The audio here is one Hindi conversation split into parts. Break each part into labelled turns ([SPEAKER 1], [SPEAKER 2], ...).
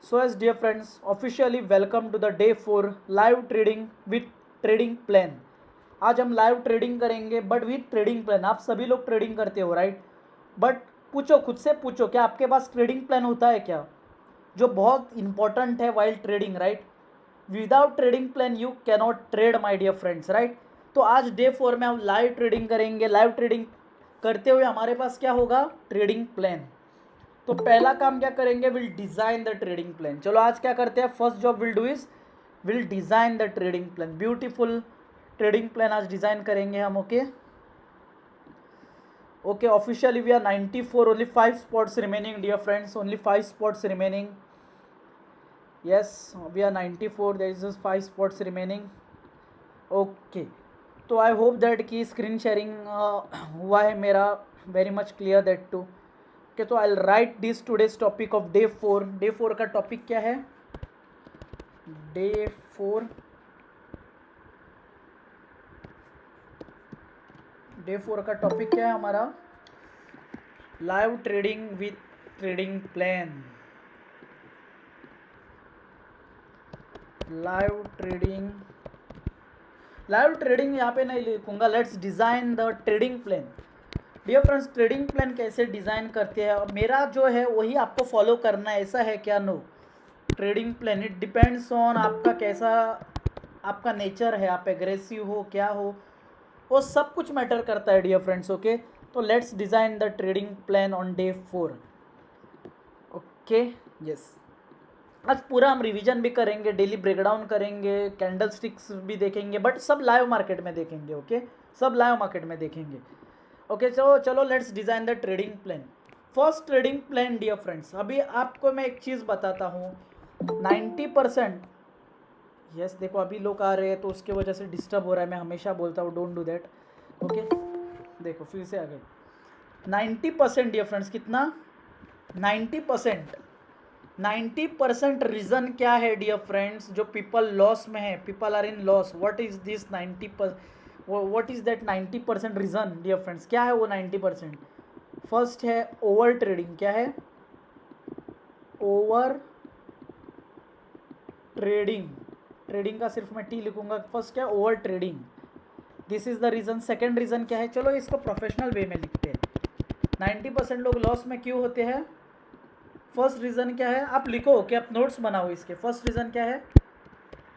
[SPEAKER 1] So as dear friends, officially welcome to the day 4 live trading with trading plan। आज हम लाइव ट्रेडिंग करेंगे बट विथ ट्रेडिंग प्लान। आप सभी लोग ट्रेडिंग करते हो राइट, बट पूछो खुद से, पूछो क्या आपके पास ट्रेडिंग प्लान होता है क्या, जो बहुत इंपॉर्टेंट है while trading right. Without trading plan you cannot trade my dear friends right. तो आज डे 4 में हम लाइव ट्रेडिंग करेंगे। लाइव ट्रेडिंग करते हुए हमारे पास क्या होगा, ट्रेडिंग प्लान। तो पहला काम क्या करेंगे, will design the trading plan. चलो आज क्या करते हैं, first job will do is will design the trading plan. Beautiful trading plan आज डिज़ाइन करेंगे हम। Okay officially we are 94, only 5 spots remaining dear friends, only 5 spots remaining. Yes we are 94, there is 5 spots remaining. Okay तो आई होप दैट कि स्क्रीन शेयरिंग हुआ है मेरा, very much clear that to. Okay तो I write this today's topic of day 4। Day 4 का टॉपिक क्या है, डे 4 का टॉपिक क्या है हमारा, live trading with trading plan. Live trading यहाँ पे नहीं लिखूंगा, let's design the trading plan. Dear friends trading plan कैसे डिज़ाइन करते हैं, मेरा जो है वही आपको फॉलो करना है, ऐसा है क्या, no. Trading plan it depends on आपका कैसा आपका नेचर है, आप एग्रेसिव हो क्या हो, वो सब कुछ मैटर करता है डियर फ्रेंड्स। ओके तो let's design the trading plan on day 4। Okay yes आज पूरा हम रिवीजन भी करेंगे, डेली ब्रेकडाउन करेंगे, कैंडल स्टिक्स भी देखेंगे, बट सब लाइव मार्केट में देखेंगे। ओके सब लाइव मार्केट में देखेंगे। ओके चलो let's design the trading plan. First trading plan dear friends, अभी आपको मैं एक चीज़ बताता हूँ। 90% यस देखो अभी लोग आ रहे हैं तो उसके वजह से डिस्टर्ब हो रहा है, मैं हमेशा बोलता हूँ डोंट डू दैट। ओके देखो फिर से आ गए 90% डियर फ्रेंड्स, कितना 90%। 90% रीज़न क्या है डियर फ्रेंड्स, जो पीपल लॉस में है, people are in loss. What is this 90%, what is that 90% reason dear friends, क्या है वो 90%। फर्स्ट है ओवर ट्रेडिंग। क्या है, ओवर ट्रेडिंग। ट्रेडिंग का सिर्फ मैं टी लिखूंगा। फर्स्ट क्या है, over trading, this is the reason. Second reason क्या है, चलो इसको प्रोफेशनल वे में लिखते हैं। 90% लोग लॉस में क्यों होते हैं, फर्स्ट रीज़न क्या है, आप लिखो कि आप नोट्स बनाओ इसके। फर्स्ट रीज़न क्या है,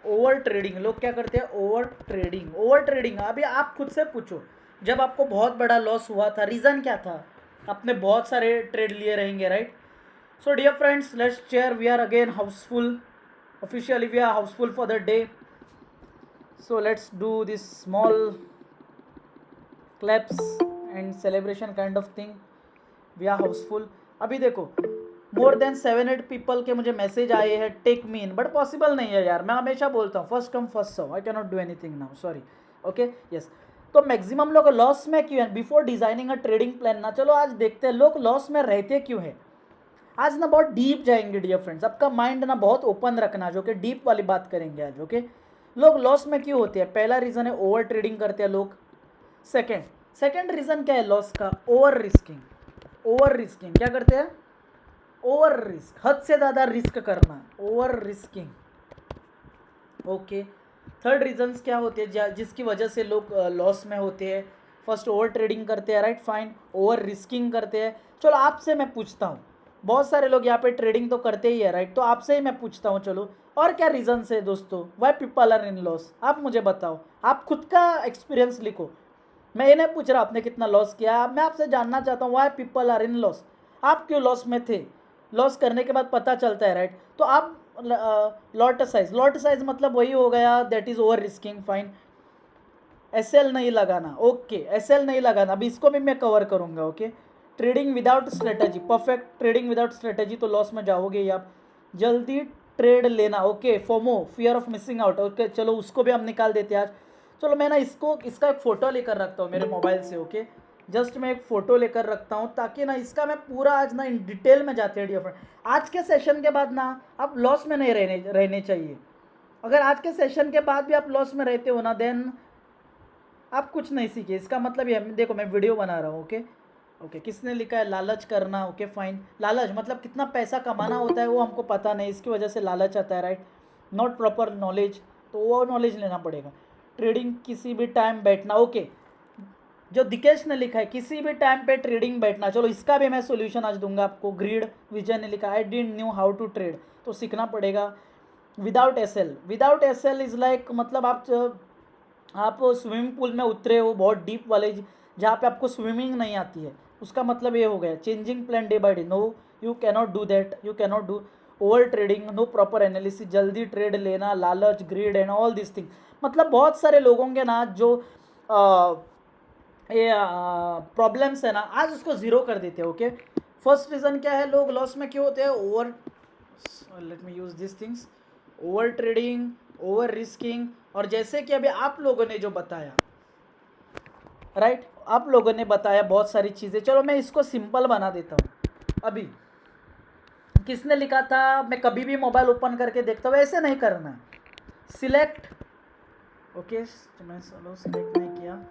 [SPEAKER 1] ओवर ट्रेडिंग। लोग क्या करते हैं, ओवर ट्रेडिंग। ओवर ट्रेडिंग अभी आप खुद से पूछो, जब आपको बहुत बड़ा लॉस हुआ था रीज़न क्या था, आपने बहुत सारे ट्रेड लिए रहेंगे right. So dear friends let's share, we are again house full, officially we are hauseful for the day, so let's do this small claps and celebration kind of thing, we are hauseful। अभी देखो मोर देन 7-8 पीपल के मुझे मैसेज आए हैं take me in, but possible नहीं है यार, मैं हमेशा बोलता हूँ first come first serve, I can not do anything now, sorry. Okay yes तो मैक्सिमम लोग लॉस में क्यों है, before designing a trading plan ना, चलो आज देखते हैं लोग लॉस में रहते क्यों है। आज ना बहुत डीप जाएंगे डियर फ्रेंड्स, आपका माइंड ना बहुत ओपन रखना, जो कि डीप वाली बात करेंगे आज। ओके लोग लॉस में क्यों होते हैं, पहला रीज़न है ओवर ट्रेडिंग करते हैं लोग। सेकंड रीज़न क्या है लॉस का, ओवर रिस्किंग। ओवर रिस्किंग क्या करते हैं, ओवर रिस्क, हद से ज़्यादा रिस्क करना, over risking. Okay third reasons क्या होते हैं जिसकी वजह से लोग लॉस में होते हैं, फर्स्ट ओवर ट्रेडिंग करते हैं राइट, फाइन, ओवर रिस्किंग करते हैं। चलो आपसे मैं पूछता हूँ, बहुत सारे लोग यहाँ पे ट्रेडिंग तो करते ही है राइट, तो आपसे ही मैं पूछता हूँ चलो और क्या रीजंस है दोस्तों, why people are in loss, आप मुझे बताओ, आप खुद का एक्सपीरियंस लिखो। मैं ये नहीं पूछ रहा आपने कितना लॉस किया, मैं आपसे जानना चाहता हूँ why people are in loss, आप क्यों लॉस में थे। लॉस करने के बाद पता चलता है राइट, तो आप लॉट साइज मतलब वही हो गया, that is over risking, fine. SL नहीं लगाना, ओके एसएल नहीं लगाना, अभी इसको भी मैं कवर करूंगा। Okay trading without strategy, perfect trading without strategy तो लॉस में जाओगे ही आप। जल्दी ट्रेड लेना, okay FOMO, fear of missing out, okay चलो उसको भी हम निकाल देते हैं आज। चलो मैं ना इसका एक फ़ोटो लेकर रखता हूँ मेरे मोबाइल से। ओके जस्ट मैं एक फ़ोटो लेकर रखता हूँ ताकि ना इसका मैं पूरा आज ना इन डिटेल में जाते हैं डियर फ्रेंड। आज के सेशन के बाद ना आप लॉस में नहीं रहने चाहिए। अगर आज के सेशन के बाद भी आप लॉस में रहते हो ना, देन आप कुछ नहीं सीखे, इसका मतलब ये देखो मैं वीडियो बना रहा हूँ। ओके ओके किसने लिखा है लालच करना, ओके फाइन। लालच मतलब कितना पैसा कमाना होता है वो हमको पता नहीं, इसकी वजह से लालच आता है, राइट। नॉट प्रॉपर नॉलेज, तो वो नॉलेज लेना पड़ेगा। ट्रेडिंग किसी भी टाइम बैठना, ओके जो दिकेश ने लिखा है किसी भी टाइम पे ट्रेडिंग बैठना, चलो इसका भी मैं सॉल्यूशन आज दूंगा आपको। ग्रीड विजय ने लिखा I didn't knew how to trade, तो सीखना पड़ेगा। Without SL, without SL is like मतलब आप स्विमिंग पूल में उतरे हो बहुत डीप वाले जहाँ पे आपको स्विमिंग नहीं आती है, उसका मतलब ये हो गया changing plan day by day, no you cannot do that, you cannot do over trading, no proper analysis, जल्दी ट्रेड लेना, लालच, greed and all this thing. मतलब बहुत सारे लोगों के ना जो ये प्रॉब्लम्स है ना आज उसको ज़ीरो कर देते हैं, ओके। फर्स्ट रीज़न क्या है लोग लॉस में क्यों होते हैं, over, let me use this things, over trading, over risking, और जैसे कि अभी आप लोगों ने जो बताया, राइट, आप लोगों ने बताया बहुत सारी चीज़ें। चलो मैं इसको सिंपल बना देता हूँ। अभी किसने लिखा था मैं कभी भी मोबाइल ओपन करके देखता हूँ, ऐसे नहीं करना है। सिलेक्ट, ओके मैं चलो सिलेक्ट नहीं किया,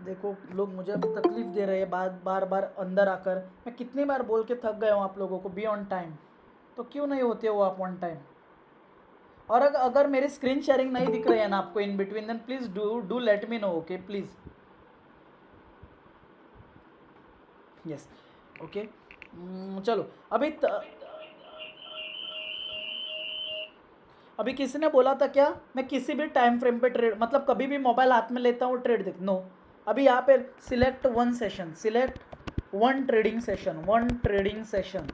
[SPEAKER 1] देखो लोग मुझे तकलीफ दे रहे हैं बार बार अंदर आकर, मैं कितनी बार बोल के थक गया हूँ आप लोगों को बी ऑन टाइम, तो क्यों नहीं होते हो आप ऑन टाइम। और अगर मेरी स्क्रीन शेयरिंग नहीं दिख रही है ना आपको in between, then please do let me know, okay please, yes okay. चलो अभी किसी ने बोला था क्या मैं किसी भी टाइम फ्रेम पे ट्रेड, मतलब कभी भी मोबाइल हाथ में लेता हूँ ट्रेड देख, नो। अभी यहाँ पे select one session, select one trading session, one trading session.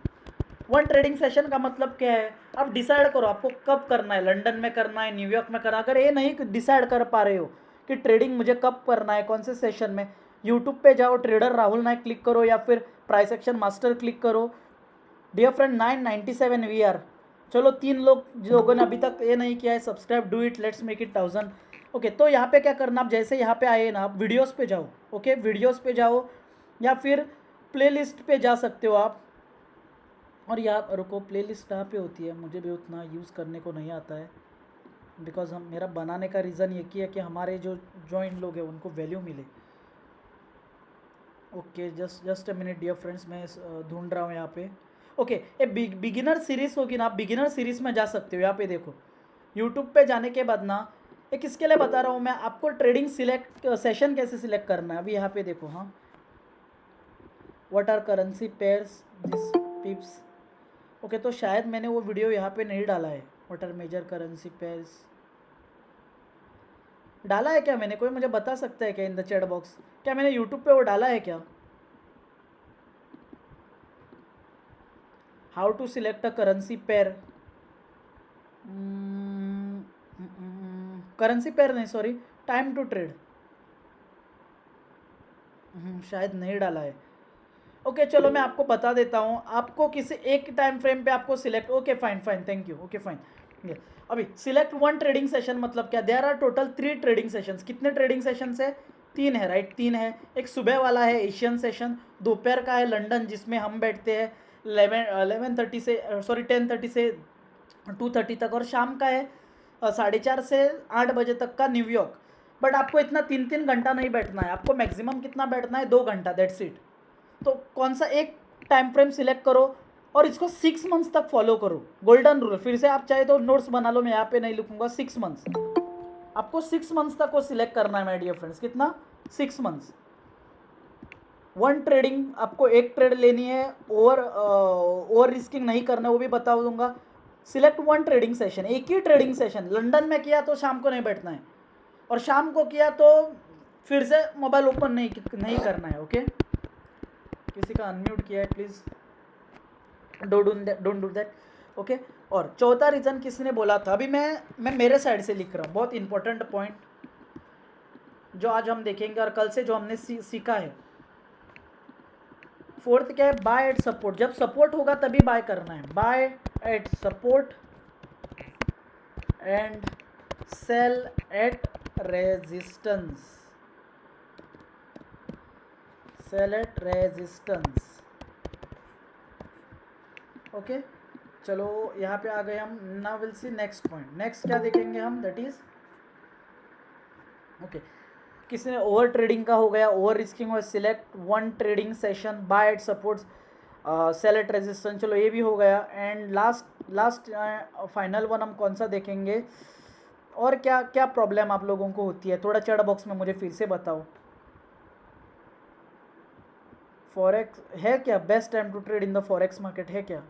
[SPEAKER 1] One trading session का मतलब क्या है, आप डिसाइड करो आपको कब करना है, लंदन में करना है, न्यूयॉर्क में करना है। अगर ये नहीं डिसाइड कर पा रहे हो कि ट्रेडिंग मुझे कब करना है, कौन से सेशन में, यूट्यूब पे जाओ, ट्रेडर राहुल नायक क्लिक करो या फिर प्राइस एक्शन मास्टर क्लिक करो। डियर फ्रेंड 997 VR, चलो 3 लोगों ने अभी तक ये नहीं किया है subscribe, do it, let's make it 1000। Okay तो यहाँ पे क्या करना, आप जैसे यहाँ पे आए ना, आप वीडियोस पे जाओ, ओके वीडियोस पे जाओ या फिर प्लेलिस्ट पे जा सकते हो आप। और यहाँ रुको, प्लेलिस्ट कहाँ पे होती है, मुझे भी उतना यूज़ करने को नहीं आता है, बिकॉज हम मेरा बनाने का रीज़न ये है कि हमारे जो जॉइंट लोग हैं उनको वैल्यू मिले। Okay just a minute dear friends, मैं ढूंढ रहा हूँ यहाँ पे। ओके ये बिगिनर सीरीज़ होगी ना, आप बिगिनर सीरीज़ में जा सकते हो। यहाँ पे देखो यूट्यूब पे जाने के बाद ना, ये किसके लिए बता रहा हूँ मैं आपको, ट्रेडिंग सिलेक्ट सेशन कैसे सिलेक्ट करना है। अभी यहाँ पे देखो, हाँ what are currency pairs this pips, okay तो शायद मैंने वो वीडियो यहाँ पे नहीं डाला है। What are major currency pairs डाला है क्या मैंने, कोई मुझे बता सकता है क्या इन द चैट बॉक्स, क्या मैंने यूट्यूब पे वो डाला है क्या, how to select a currency pair, currency pair नहीं सॉरी, टाइम टू ट्रेड, शायद नहीं डाला है। ओके चलो मैं आपको बता देता हूँ, आपको किसी एक टाइम फ्रेम पे आपको select, okay fine fine thank you, okay fine. अभी सिलेक्ट वन ट्रेडिंग सेशन मतलब क्या, there are total 3 trading sessions. कितने ट्रेडिंग सेशंस है, 3 है, राइट 3 है। एक सुबह वाला है एशियन सेशन, दोपहर का है लंदन जिसमें हम बैठते हैं 11:30 से सॉरी 10:30 से 2:30 तक, और शाम का है 4:30 से 8 बजे तक का न्यूयॉर्क। बट आपको इतना 3 घंटा नहीं बैठना है, आपको मैक्सिमम कितना बैठना है, 2 घंटा, दैट्स इट। तो कौन सा एक टाइम फ्रेम सिलेक्ट करो और इसको 6 मंथ्स तक फॉलो करो, गोल्डन रूल। फिर से आप चाहे तो नोट्स बना लो, मैं यहाँ पे नहीं लिखूंगा। 6 मंथ्स, आपको 6 मंथ्स तक वो सिलेक्ट करना है माय डियर फ्रेंड्स। कितना, 6 मंथ्स। वन ट्रेडिंग, आपको एक ट्रेड लेनी है, ओवर रिस्किंग नहीं करना है, वो भी बता दूंगा। सिलेक्ट वन ट्रेडिंग सेशन, एक ही ट्रेडिंग सेशन, लंदन में किया तो शाम को नहीं बैठना है, और शाम को किया तो फिर से मोबाइल ओपन नहीं करना है, ओके। किसी का अनम्यूट किया है please, don't do that, okay. और चौथा रीज़न किसी ने बोला था, अभी मैं मेरे साइड से लिख रहा हूँ, बहुत इंपॉर्टेंट पॉइंट जो आज हम देखेंगे और कल से जो हमने सीखा है। फोर्थ क्या है, बाय एट सपोर्ट, जब सपोर्ट होगा तभी बाय करना है, buy at support and sell at resistance, sell at resistance, okay. चलो यहाँ पे आ गए हम, now will see next point. Next क्या देखेंगे हम, दैट इज ओके किसी ने ओवर ट्रेडिंग का हो गया, ओवर रिस्किंग हो, select one trading session, buy at supports, sell at resistance, चलो ये भी हो गया। एंड लास्ट फाइनल वन हम कौन सा देखेंगे, और क्या क्या प्रॉब्लम आप लोगों को होती है, थोड़ा चैट बॉक्स में मुझे फिर से बताओ। फॉरेक्स है क्या, best time to trade in the forex market है क्या?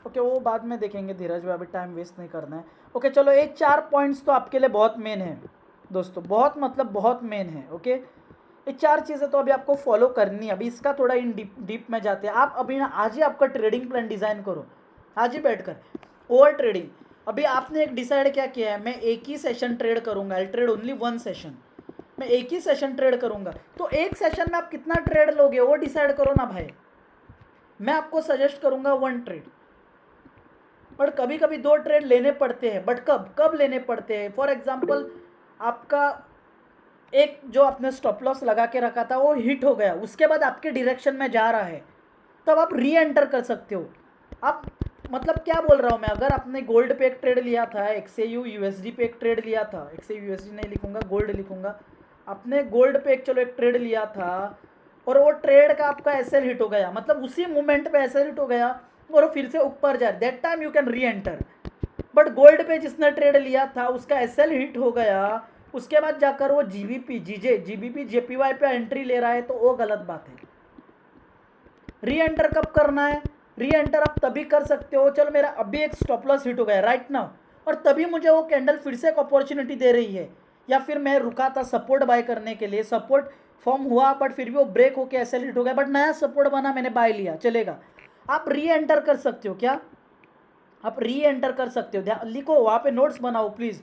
[SPEAKER 1] ओके वो बाद में देखेंगे धीरज भाई, अभी टाइम वेस्ट नहीं करना है। ओके चलो, ये 4 पॉइंट्स तो आपके लिए बहुत मेन है दोस्तों, बहुत मतलब बहुत मेन है। ओके ये 4 चीज़ें तो अभी आपको फॉलो करनी है। अभी इसका थोड़ा इन डीप में जाते हैं। आप अभी ना आज ही आपका ट्रेडिंग प्लान डिज़ाइन करो, आज ही बैठकर। ओवर ट्रेडिंग, अभी आपने एक डिसाइड क्या किया है, मैं एक ही सेशन ट्रेड करूंगा, आई ट्रेड ओनली वन सेशन, मैं एक ही सेशन ट्रेड करूंगा। तो एक सेशन में आप कितना ट्रेड लोगे वो डिसाइड करो ना भाई। मैं आपको सजेस्ट करूंगा 1 ट्रेड, बट कभी कभी 2 ट्रेड लेने पड़ते हैं, बट कब कब लेने पड़ते हैं। फॉर एग्जाम्पल आपका एक जो आपने स्टॉप लॉस लगा के रखा था वो हिट हो गया, उसके बाद आपके डायरेक्शन में जा रहा है, तब आप री एंटर कर सकते हो। आप मतलब क्या बोल रहा हूँ मैं, अगर आपने गोल्ड पे एक ट्रेड लिया था, XAU USD पे एक ट्रेड लिया था, XAU USD नहीं लिखूंगा, गोल्ड लिखूंगा, आपने गोल्ड पे एक चलो एक ट्रेड लिया था, और वो ट्रेड का आपका एसएल हिट हो गया, मतलब उसी मोमेंट पे एसएल हिट हो गया और वो फिर से ऊपर जा, दैट टाइम यू कैन री एंटर। बट गोल्ड पे जिसने ट्रेड लिया था उसका एसएल हिट हो गया, उसके बाद जाकर वो जीबीपी जेपीवाई पे एंट्री ले रहा है, तो वो गलत बात है। री एंटर कब करना है, री एंटर आप तभी कर सकते हो, चलो मेरा अभी एक स्टॉप लॉस हिट हो गया राइट नाउ, और तभी मुझे वो कैंडल फिर से एक अपॉर्चुनिटी दे रही है, या फिर मैं रुका था सपोर्ट बाय करने के लिए, सपोर्ट फॉर्म हुआ बट फिर भी वो ब्रेक होके ऐसे हिट हो गया, बट नया सपोर्ट बना, मैंने बाय लिया, चलेगा। आप री एंटर कर सकते हो क्या, आप री एंटर कर सकते हो, ध्यान लिखो वहाँ पे नोट्स बनाओ प्लीज़।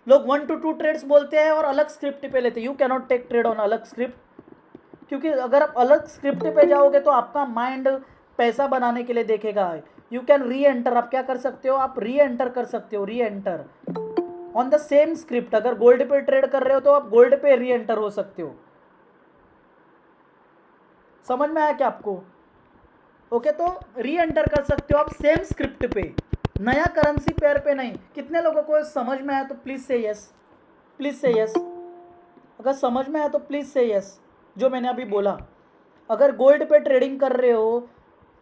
[SPEAKER 1] लोग 1 to 2 ट्रेड्स बोलते हैं और अलग स्क्रिप्ट पे लेते हैं, you cannot take trade on अलग स्क्रिप्ट, क्योंकि अगर आप अलग स्क्रिप्ट पे जाओगे तो आपका माइंड पैसा बनाने के लिए देखेगा। यू कैन री एंटर, आप क्या कर सकते हो, आप री एंटर कर सकते हो, री enter on the same script. अगर गोल्ड पे ट्रेड कर रहे हो तो आप गोल्ड पे री एंटर हो सकते हो, समझ में आया क्या आपको? ओके तो री एंटर कर सकते हो आप सेम स्क्रिप्ट पे, नया करेंसी पेयर पे नहीं। कितने लोगों को समझ में आया तो प्लीज़ से यस, प्लीज़ से यस। अगर समझ में आया तो प्लीज़ से यस। जो मैंने अभी बोला, अगर गोल्ड पे ट्रेडिंग कर रहे हो,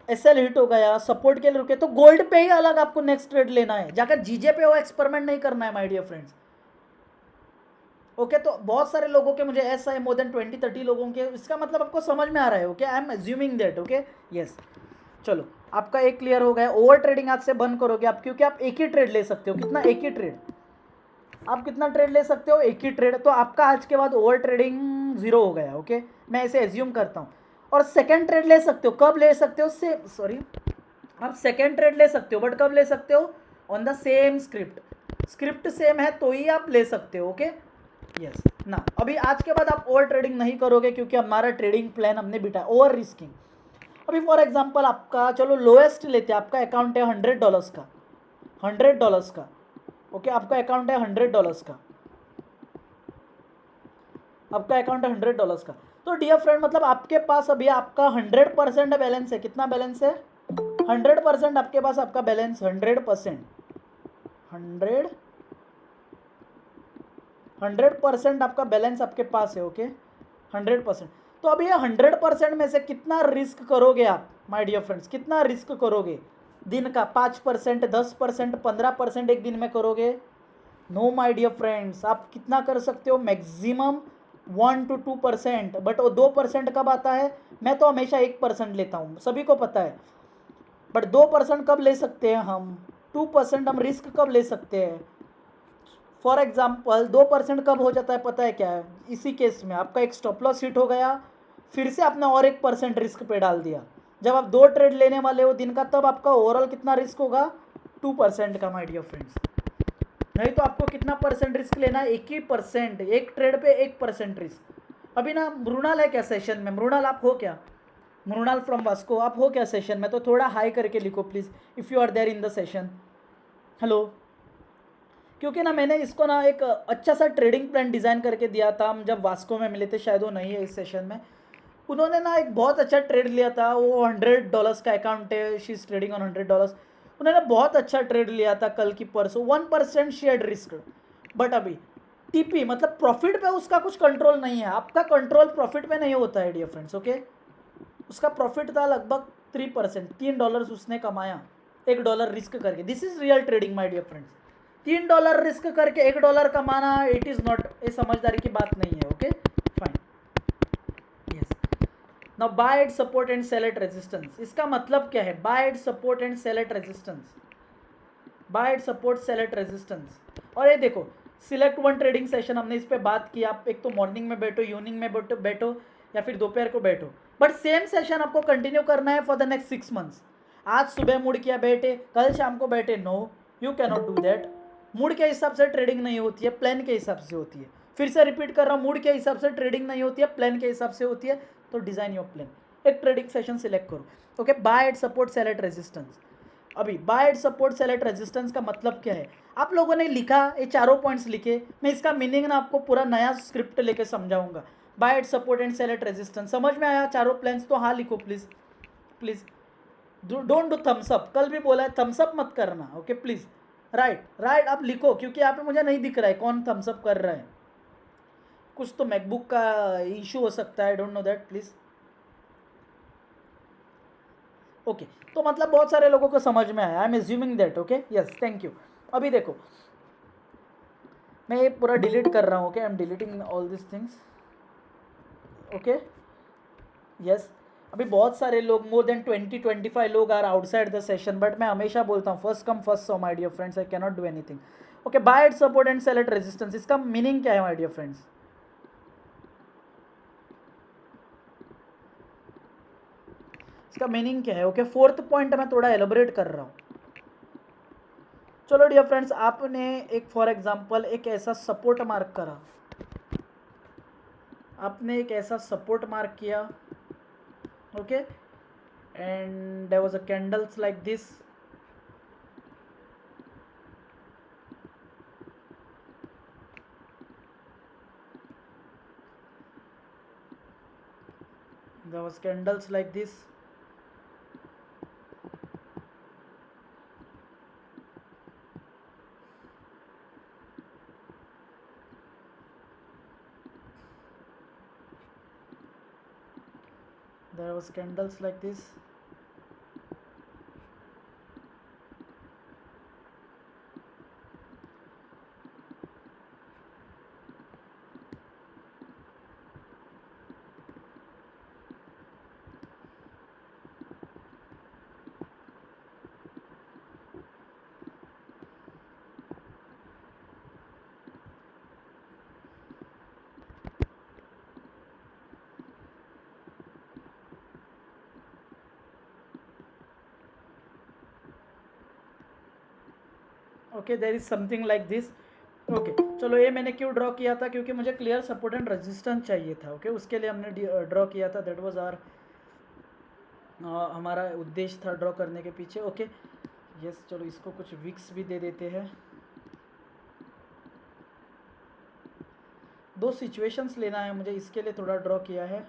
[SPEAKER 1] एसएल हिट हो गया, सपोर्ट के लिए रुके, तो गोल्ड पे ही अलग आपको नेक्स्ट ट्रेड लेना है, जाकर जीजे पे वो एक्सपेरिमेंट नहीं करना है माय डियर फ्रेंड्स। ओके तो बहुत सारे लोगों के मुझे ऐसा है, मोर देन 20-30 लोगों के, इसका मतलब आपको समझ में आ रहा है। Okay I am assuming that. Okay yes चलो आपका एक क्लियर हो गया। ओवर ट्रेडिंग आज से बंद करोगे आप, क्योंकि आप एक ही ट्रेड ले सकते हो, कितना, एक ही ट्रेड, आप कितना ट्रेड ले सकते हो, एक ही ट्रेड, तो आपका आज के बाद ओवर ट्रेडिंग 0 हो गया। ओके मैं ऐसे एज्यूम करता हूँ। और सेकेंड ट्रेड ले सकते हो, कब ले सकते हो, से सॉरी आप सेकेंड ट्रेड ले सकते हो, बट कब ले सकते हो, on the same script, script same है तो ही आप ले सकते हो। ओके यस ना, अभी आज के बाद आप ओवर ट्रेडिंग नहीं करोगे, क्योंकि हमारा ट्रेडिंग प्लान हमने बिठा ओवर रिस्किंग। अभी फॉर एग्जांपल आपका चलो लोएस्ट लेते हैं, आपका अकाउंट है $100 का, $100 का। ओके आपका अकाउंट है $100 का, आपका अकाउंट है $100 का। तो डियर फ्रेंड मतलब आपके पास अभी आपका 100% बैलेंस है, कितना बैलेंस है, 100% आपके पास आपका बैलेंस 100%, 100% आपका बैलेंस आपके पास है। ओके 100%। तो अब ये 100% में से कितना रिस्क करोगे आप माय डियर फ्रेंड्स, कितना रिस्क करोगे दिन का, 5%, 10%, 15% एक दिन में करोगे? नो माय डियर फ्रेंड्स, आप कितना कर सकते हो, मैक्सिमम 1 to 2%। बट वो 2% कब आता है, मैं तो हमेशा 1% लेता हूँ, सभी को पता है। बट 2% कब ले सकते हैं हम, 2% हम रिस्क कब ले सकते हैं। फॉर एग्जाम्पल 2% कब हो जाता है पता है क्या है, इसी केस में आपका एक स्टॉप लॉस हिट हो गया, फिर से आपने और 1% रिस्क पे डाल दिया। जब आप 2 ट्रेड लेने वाले हो दिन का, तब आपका ओवरऑल कितना रिस्क होगा, 2% का माय डियर फ्रेंड्स। नहीं तो आपको कितना परसेंट रिस्क लेना है, 1%, एक ट्रेड पे 1% रिस्क। अभी ना मृणाल है क्या सेशन में, मृणाल आप हो क्या, मृणाल फ्रॉम वास्को आप हो क्या सेशन में, तो थोड़ा हाई करके लिखो please if you are there in the session. Hello, क्योंकि ना मैंने इसको ना एक अच्छा सा ट्रेडिंग प्लान डिज़ाइन करके दिया था, हम जब वास्को में मिले थे, शायद वो नहीं है इस सेशन में। उन्होंने ना एक बहुत अच्छा ट्रेड लिया था, वो $100 का अकाउंट है, शी इज ट्रेडिंग ऑन $100। उन्होंने बहुत अच्छा ट्रेड लिया था कल की परसों, 1% शेयर रिस्क। बट अभी टीपी मतलब प्रॉफिट पे उसका कुछ कंट्रोल नहीं है, आपका कंट्रोल प्रॉफिट पे नहीं होता है डियर फ्रेंड्स, ओके। उसका प्रॉफिट था लगभग 3%, $3 उसने कमाया $1 रिस्क करके। This is real trading my dear friends. $3 risk करके $1 कमाना, इट इज़ नॉट, ये समझदारी की बात नहीं है, okay fine. Yes, now buy at support and sell at resistance, इसका मतलब क्या है? Buy at support and sell at resistance, buy at support sell at resistance. और ये देखो सिलेक्ट वन ट्रेडिंग सेशन, हमने इस पर बात की। आप एक तो मॉर्निंग में बैठो, इवनिंग में बैठो या फिर दोपहर को बैठो, बट सेम सेशन आपको कंटिन्यू करना है फॉर द नेक्स्ट 6 मंथ्स। आज सुबह मूड किया बैठे, कल शाम को बैठे, no, you can not do that. Mood के हिसाब से ट्रेडिंग नहीं होती है, प्लान के हिसाब से होती है। फिर से रिपीट कर रहा हूँ, मूड के हिसाब से ट्रेडिंग नहीं होती है, प्लान के हिसाब से होती है। तो डिजाइन योर प्लान, एक ट्रेडिंग सेशन सिलेक्ट करो, okay. Buy at support sell at resistance. अभी buy at support sell at resistance का मतलब क्या है? आप लोगों ने लिखा, ये चारों पॉइंट्स लिखे, मैं इसका मीनिंग ना आपको पूरा नया स्क्रिप्ट लेके समझाऊंगा। Buy at support and sell at resistance, समझ में आया चारों प्लान्स? तो हाँ लिखो please, please don't do thumbs up, कल भी बोला है थम्स अप मत करना, ओके प्लीज। राइट राइट, आप लिखो, क्योंकि यहाँ पे मुझे नहीं दिख रहा है कौन थम्स अप कर रहा है। कुछ तो मैकबुक का इशू हो सकता है, I don't know that, please. Okay, तो मतलब बहुत सारे लोगों को समझ में आया, I am assuming that, okay yes, thank you. अभी देखो मैं ये पूरा डिलीट कर रहा हूँ, okay, I am deleting all this things, okay yes. अभी बहुत सारे लोग, मोर देन 20-25 लोग are outside the session, but मैं हमेशा बोलता हूँ first come first serve my dear friends, I can not do anything, okay. Buy at support and sell at resistance, इसका मीनिंग क्या है माय डियर फ्रेंड्स? इसका मीनिंग क्या है? ओके, फोर्थ पॉइंट मैं थोड़ा एलोबरेट कर रहा हूँ। चलो डियर फ्रेंड्स, आपने एक फॉर एग्जांपल एक ऐसा सपोर्ट मार्क करा, आपने एक ऐसा सपोर्ट मार्क किया, okay, and there was a candles like this, there was candles like this, there was candles like this, okay, there is something like this, okay. चलो ये मैंने क्यों ड्रॉ किया था? क्योंकि मुझे क्लियर सपोर्ट एंड रेजिस्टेंस चाहिए था, ओके, उसके लिए हमने ड्रॉ किया था, दैट वाज आवर, हमारा उद्देश्य था ड्रॉ करने के पीछे, ओके यस। चलो इसको कुछ विक्स भी दे देते हैं, दो सिचुएशंस लेना है मुझे, इसके लिए थोड़ा ड्रॉ किया है।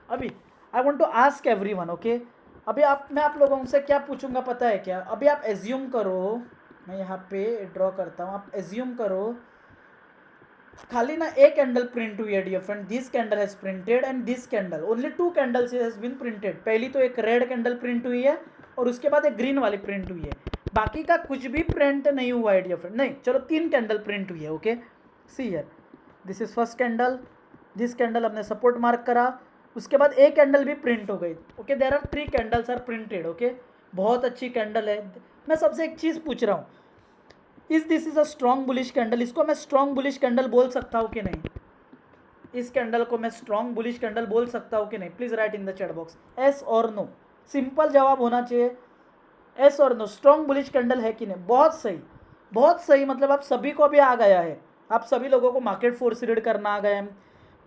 [SPEAKER 1] अभी I want to ask everyone, okay, अभी मैं आप लोगों से क्या पूछूंगा पता है क्या? अभी आप एज्यूम करो, मैं यहाँ पे ड्रॉ करता हूँ, आप एज्यूम करो खाली ना एक कैंडल प्रिंट हुई है dear friend, this candle has printed and this candle, only 2 candles has been printed. पहली तो एक रेड कैंडल प्रिंट हुई है और उसके बाद एक ग्रीन वाली प्रिंट हुई है, बाकी का कुछ भी प्रिंट नहीं हुआ है डियर फ्रेंड, नहीं चलो 3 कैंडल प्रिंट हुई है, okay. See here, this is first candle, this candle हमने सपोर्ट मार्क करा, उसके बाद एक कैंडल भी प्रिंट हो गई, okay. There are 3 candles are printed, okay, बहुत अच्छी कैंडल है। मैं सबसे एक चीज़ पूछ रहा हूँ, this is a strong bullish candle, इसको मैं स्ट्रॉन्ग बुलिश कैंडल बोल सकता हूँ कि नहीं? इस कैंडल को मैं स्ट्रॉन्ग बुलिश कैंडल बोल सकता हूँ कि नहीं? Please right in the chat box, S और नो, सिंपल जवाब होना चाहिए, एस और नो। स्ट्रॉन्ग बुलिश कैंडल है कि नहीं? बहुत सही, बहुत सही, मतलब आप सभी को भी आ गया है, आप सभी लोगों को मार्केट फोर्स रीड करना आ गया है,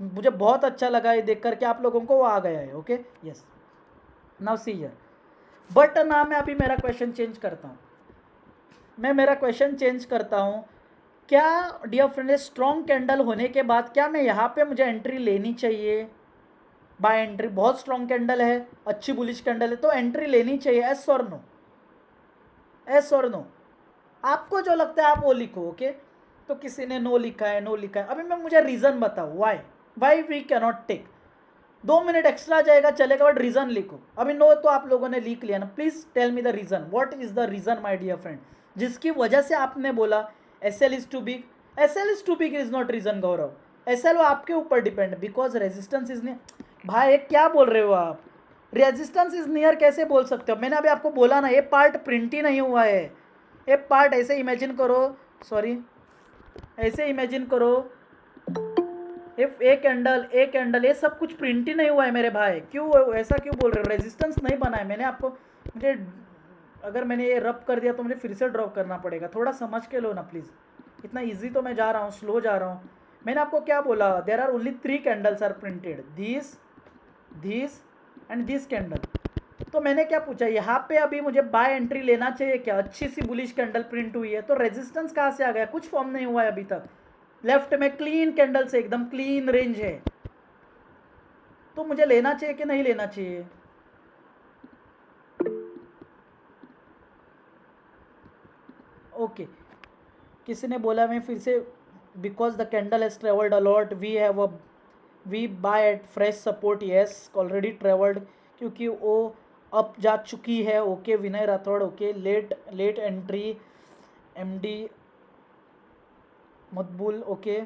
[SPEAKER 1] मुझे बहुत अच्छा लगा ये देख करके आप लोगों को वो आ गया है, okay yes. Now see here, but ना मैं अभी मेरा क्वेश्चन चेंज करता हूँ, मैं मेरा क्वेश्चन चेंज करता हूँ, क्या डियर फ्रेंड स्ट्रॉन्ग कैंडल होने के बाद क्या मैं यहाँ पे मुझे एंट्री लेनी चाहिए? बाय एंट्री, बहुत स्ट्रॉन्ग कैंडल है, अच्छी बुलिश कैंडल है, तो एंट्री लेनी चाहिए। एस और नो, एस और नो, आपको जो लगता है आप वो लिखो। ओके, तो किसी ने नो लिखा है, नो लिखा है। अभी मैं मुझे रीज़न बताऊँ why we cannot take. 2 minute extra जाएगा चलेगा, बट रीज़न लिखो। अभी नो तो आप लोगों ने लिख लिया ना, please tell me the reason, what is the reason my dear friend, जिसकी वजह से आपने बोला S L is too big. S L is too big is not reason Gaurav, S L वो आपके ऊपर depend, because resistance is near. भाई क्या बोल रहे हो आप, रेजिस्टेंस इज नियर कैसे बोल सकते हो? मैंने अभी आपको बोला ना, ये पार्ट प्रिंट ही नहीं हुआ है। ये पार्ट ऐसे इमेजिन करो, सॉरी ऐसे इमेजिन करो, एक कैंडल, ये सब कुछ प्रिंट ही नहीं हुआ है मेरे भाई। क्यों ऐसा क्यों बोल रहे हो? रेजिस्टेंस नहीं बना है मैंने आपको। मुझे अगर मैंने ये रब कर दिया तो मुझे फिर से ड्रॉप करना पड़ेगा, थोड़ा समझ के लो ना प्लीज़। इतना इजी तो मैं जा रहा हूँ, स्लो जा रहा हूँ। मैंने आपको क्या बोला, there are only 3 candles are printed, this and this candle. तो मैंने क्या पूछा, यहाँ पे अभी मुझे बाय एंट्री लेना चाहिए क्या? अच्छी सी बुलिश कैंडल प्रिंट हुई है, तो रेजिस्टेंस कहाँ से आ गया? कुछ फॉर्म नहीं हुआ है अभी तक। लेफ्ट में क्लीन कैंडल से एकदम क्लीन रेंज है, तो मुझे लेना चाहिए कि नहीं लेना चाहिए? ओके, किसी ने बोला, मैं फिर से, because the candle has travelled a lot we buy at fresh support, yes already travelled, क्योंकि वो अप जा चुकी है। Okay Vinay Rathore, okay late entry MD Maqbool, okay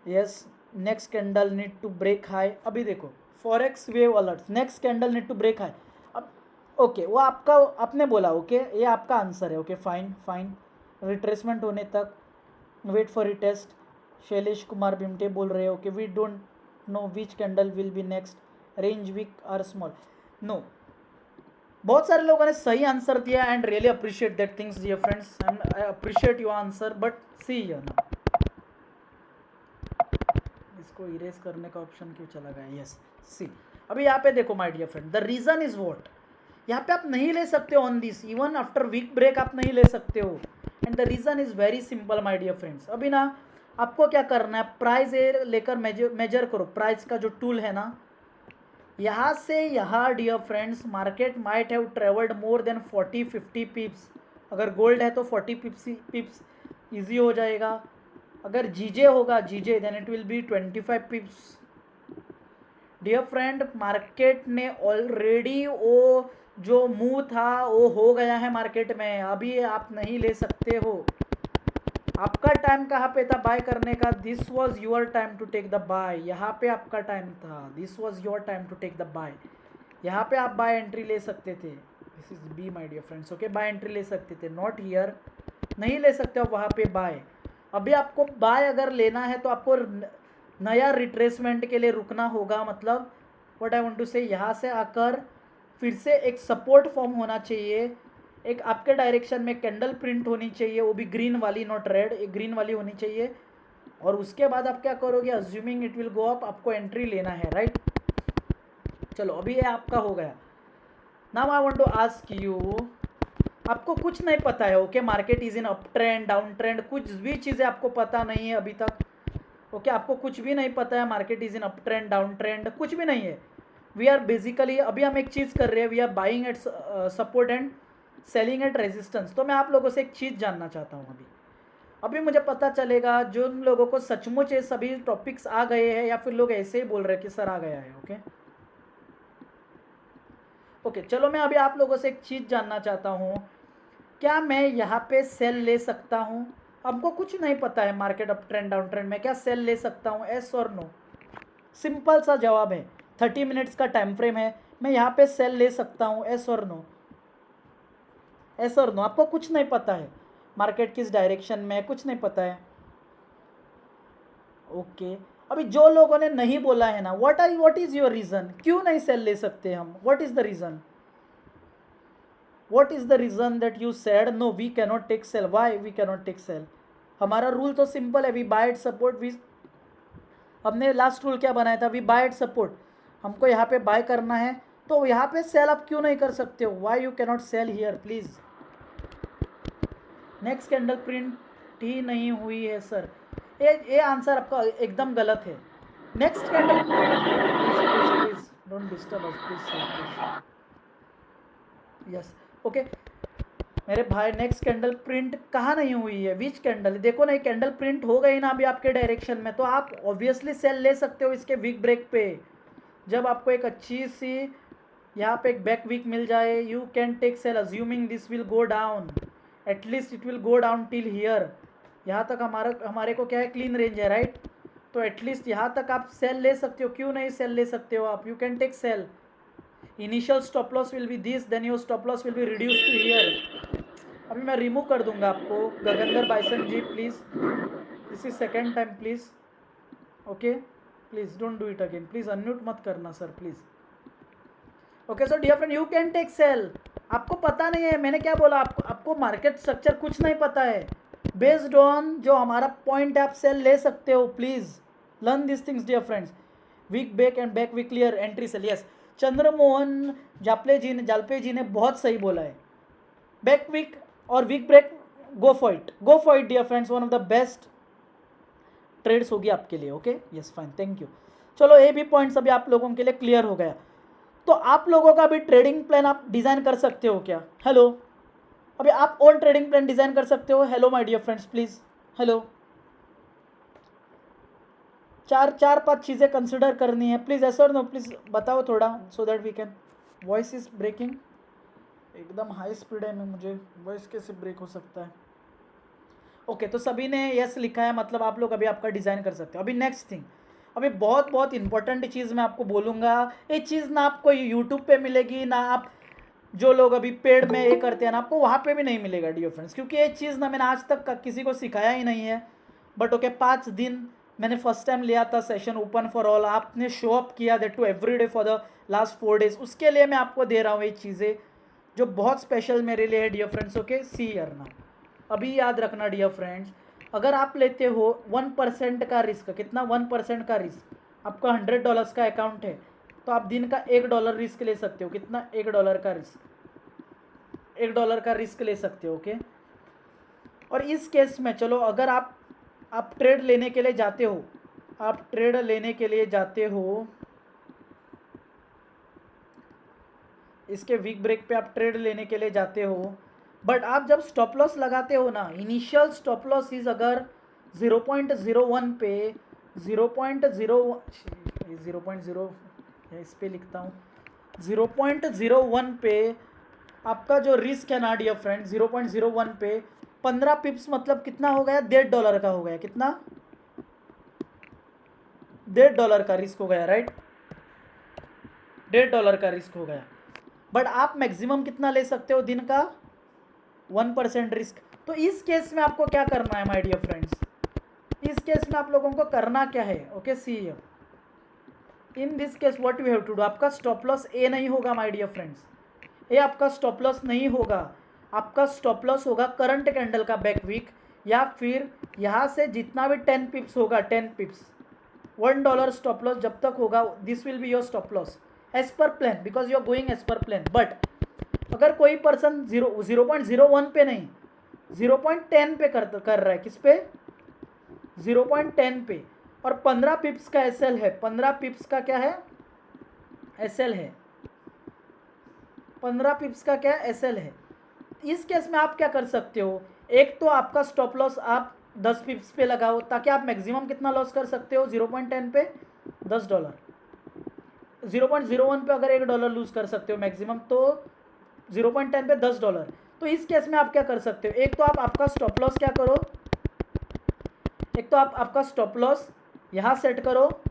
[SPEAKER 1] yes. Next candle need to break high. अभी देखो forex wave alert, next candle need to break high. अब ओके, वो आपका आपने बोला, ओके ये आपका आंसर है। ओके फाइन, रिट्रेसमेंट होने तक wait for retest. Shailesh Kumar Bimte बोल रहे हो कि we don't know which candle will be next, range weak are small. No, बहुत सारे लोगों ने सही आंसर दिया and really appreciate that things dear friends, and I appreciate your answer. But see here ना, इसको इरेज करने का ऑप्शन क्यों चला गया? यस सी, अभी यहाँ पे देखो my dear friend, the reason is what, यहाँ पे आप नहीं ले सकते हो on this, even after weak break आप नहीं ले सकते हो। And the reason is very simple my dear friends. अभी ना आपको क्या करना है, प्राइस लेकर मेजर करो। प्राइस का जो टूल है ना, यहाँ से यहाँ dear friends, market might have travelled more than 40-50 pips. अगर गोल्ड है तो 40 पिप्स ईजी हो जाएगा। अगर जीजे होगा, GJ, then it will be 25 pips. Dear friend, market ने ऑलरेडी वो जो मूव था वो हो गया है मार्केट में, अभी आप नहीं ले सकते हो। आपका टाइम कहाँ पे था बाय करने का? This was your time to take the buy, यहाँ पे आपका टाइम था, this was your time to take the buy. यहाँ पे आप बाय एंट्री ले सकते थे, this is B my dear friends, okay buy entry ले सकते थे, नॉट हियर, नहीं ले सकते हो वहाँ पे बाय। अभी आपको बाय अगर लेना है तो आपको नया रिट्रेसमेंट के लिए रुकना होगा। मतलब व्हाट आई वांट टू से, यहाँ से आकर फिर से एक सपोर्ट फॉर्म होना चाहिए, एक आपके डायरेक्शन में कैंडल प्रिंट होनी चाहिए, वो भी ग्रीन वाली, नॉट रेड, एक ग्रीन वाली होनी चाहिए। और उसके बाद आप क्या करोगे, assuming it will go up, आपको एंट्री लेना है, राइट। चलो अभी ये आपका हो गया। Now I want to ask you, आपको कुछ नहीं पता है, okay market is in up trend, down trend, कुछ भी चीज़ें आपको पता नहीं है अभी तक। ओके आपको कुछ भी नहीं पता है, market is in up trend, down trend, कुछ भी नहीं है। वी आर बेसिकली, अभी हम एक चीज़ कर रहे हैं, we are buying at support and selling at resistance. तो मैं आप लोगों से एक चीज़ जानना चाहता हूँ। अभी मुझे पता चलेगा जो लोगों को सचमुच ये सभी टॉपिक्स आ गए हैं, या फिर लोग ऐसे ही बोल रहे हैं कि सर आ गया है। ओके चलो, मैं अभी आप लोगों से एक चीज़ जानना चाहता हूँ, क्या मैं यहाँ पे सेल ले सकता हूँ? हमको कुछ नहीं पता है market up trend down trend में, क्या सेल ले सकता हूँ? एस और नो, सिंपल सा जवाब है। 30 मिनट्स का टाइम फ्रेम है, मैं यहाँ पे सेल ले सकता हूँ? एस और नो, एस और नो। आपको कुछ नहीं पता है मार्केट किस डायरेक्शन में, कुछ नहीं पता है। ओके अभी जो लोगों ने नहीं बोला है ना, व्हाट इज योर रीज़न, क्यों नहीं सेल ले सकते हम? What is the reason, what is the reason that you said no we cannot take sell? Why we cannot take sell? हमारा रूल तो सिंपल है, we buy at support. We, हमने लास्ट रूल क्या बनाया था, वी बाय एट सपोर्ट, हमको यहाँ पे बाय करना है, तो यहाँ पे सेल आप क्यों नहीं कर सकते हो? Why you cannot sell here please? Next candle print ही नहीं हुई है सर, ये आंसर आपका एकदम गलत है। Next candle don't disturb us please. Yes okay मेरे भाई, नेक्स्ट कैंडल प्रिंट कहाँ नहीं हुई है? विच कैंडल? देखो ना, ये कैंडल प्रिंट हो गई ना अभी आपके डायरेक्शन में, तो आप ऑब्वियसली सेल ले सकते हो इसके वीक ब्रेक पे। जब आपको एक अच्छी सी यहाँ पे एक बैक वीक मिल जाए, you can take sell assuming this will go down, at least it will go down till here. यहाँ तक हमारे को क्या है, क्लीन रेंज है राइट, तो एटलीस्ट यहाँ तक आप सेल ले सकते हो। क्यों नहीं सेल ले सकते हो आप? You can take sell. Initial stop loss will be this, then your stop loss will be reduce to here. अभी मैं रिमूव कर दूंगा आपको, गगनगर बाइसन जी please, this is second time please, okay please don't do it again, please unmute मत करना sir please. Okay so dear friend, you can take sell. आपको पता नहीं है मैंने क्या बोला, आपको मार्केट स्ट्रक्चर कुछ नहीं पता है, बेस्ड ऑन जो हमारा पॉइंट है आप सेल ले सकते हो। Please learn this things dear friends. Weak back and back weak clear entry sell. Yes, Chandramohan Japle ji ने बहुत सही बोला है, बैक वीक और weak break, go for it dear friends, one of the best trades होगी आपके लिए। Okay yes fine, thank you. चलो ये भी पॉइंट्स अभी आप लोगों के लिए क्लियर हो गया। तो आप लोगों का भी ट्रेडिंग प्लान आप डिज़ाइन कर सकते हो क्या? हेलो, अभी आप ओन ट्रेडिंग प्लान डिज़ाइन कर सकते हो? Hello my dear friends please, hello. चार पांच चीज़ें कंसिडर करनी है प्लीज़, ऐसा नो प्लीज़ बताओ थोड़ा, so that we can. Voice is breaking, एकदम हाई स्पीड है में, मुझे वॉइस कैसे ब्रेक हो सकता है? ओके तो सभी ने यस लिखा है, मतलब आप लोग अभी आपका डिज़ाइन कर सकते हो। अभी नेक्स्ट थिंग, अभी बहुत इंपॉर्टेंट चीज़ मैं आपको बोलूँगा। ये चीज़ ना आपको यूट्यूब पे मिलेगी, ना आप जो लोग अभी पेड में ये करते हैं ना, आपको वहाँ पे भी नहीं मिलेगा डियर फ्रेंड्स, क्योंकि ये चीज़ ना मैंने आज तक किसी को सिखाया ही नहीं है। बट ओके 5 दिन मैंने फर्स्ट टाइम लिया था सेशन ओपन फॉर ऑल, आपने शो अप किया that too every day for the last 4 days, उसके लिए मैं आपको दे रहा हूँ ये चीज़ें जो बहुत स्पेशल मेरे लिए है dear friends. Okay see here ना, अभी याद रखना डियर फ्रेंड्स, अगर आप लेते हो 1% का रिस्क, कितना 1% का रिस्क, आपका $100 का अकाउंट है तो आप दिन का $1 रिस्क ले सकते हो। कितना? $1 का रिस्क, $1 का रिस्क ले सकते हो। ओके और इस केस में चलो अगर आप ट्रेड लेने के लिए जाते हो, आप ट्रेड लेने के लिए जाते हो, इसके वीक ब्रेक पे आप ट्रेड लेने के लिए जाते हो, बट आप जब स्टॉप लॉस लगाते हो ना, इनिशियल स्टॉप लॉस इज अगर 0.01 पे 0.0 इस पे लिखता हूँ 0.01 पे आपका जो रिस्क है ना डियर फ्रेंड, 0.01 पे 15 पिप्स मतलब कितना हो गया? $1.5 का हो गया। कितना? $1.5 का रिस्क हो गया राइट, $1.5 का रिस्क हो गया। बट आप मैक्सिमम कितना ले सकते हो दिन का? 1% रिस्क। तो इस केस में आपको क्या करना है माय डियर फ्रेंड्स, इस केस में आप लोगों को करना क्या है? Okay see in this case what you have to do, आपका स्टॉप लॉस ए नहीं होगा माय डियर फ्रेंड्स, ये आपका स्टॉप लॉस नहीं होगा, आपका स्टॉप लॉस होगा करंट कैंडल का बैक वीक, या फिर यहाँ से जितना भी 10 पिप्स होगा, 10 पिप्स, $1 स्टॉप लॉस जब तक होगा, this will be your stop loss as per plan, because you are going as per plan. But अगर कोई पर्सन 0.01 पे नहीं 0.10 पे कर रहा है, किस पे? 0.10 पे, और 15 पिप्स का एसएल है, 15 पिप्स का क्या है? एसएल है, 15 पिप्स का क्या एसएल है। इस केस में आप क्या कर सकते हो, एक तो आपका स्टॉप लॉस आप 10 पिप्स पे लगाओ, ताकि आप मैक्सिमम कितना लॉस कर सकते हो? 0.10 पे $10, 0.01 पे अगर $1 लूज कर सकते हो मैक्सिमम, तो 0.10 पे $10। तो इस केस में आप क्या कर सकते हो, एक तो आप आपका स्टॉप लॉस क्या करो, एक तो आप आपका स्टॉप लॉस यहाँ सेट करो,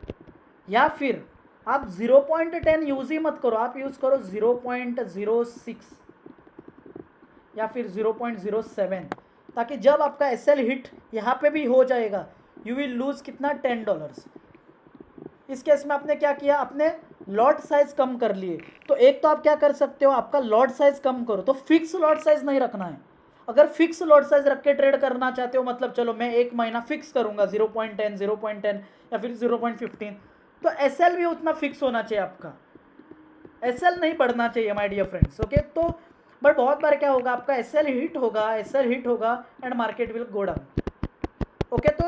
[SPEAKER 1] या फिर आप 0.10 यूज़ ही मत करो, आप यूज़ करो 0.06 या फिर 0.07, ताकि जब आपका एसएल हिट यहाँ पे भी हो जाएगा, यू विल लूज़ कितना? $10। इस केस में आपने क्या किया, आपने लॉट साइज कम कर लिए। तो एक तो आप क्या कर सकते हो, आपका लॉट साइज कम करो, तो फिक्स लॉट साइज नहीं रखना है। अगर फिक्स लॉट साइज रख के ट्रेड करना चाहते हो, मतलब चलो मैं 1 महीना फिक्स करूंगा 0.10 या फिर 0.15, तो एसएल भी उतना फिक्स होना चाहिए आपका, एसएल नहीं बढ़ना चाहिए माय डियर फ्रेंड्स। ओके तो बट बहुत बार क्या होगा, आपका एसएल हिट होगा and market will go down. Okay तो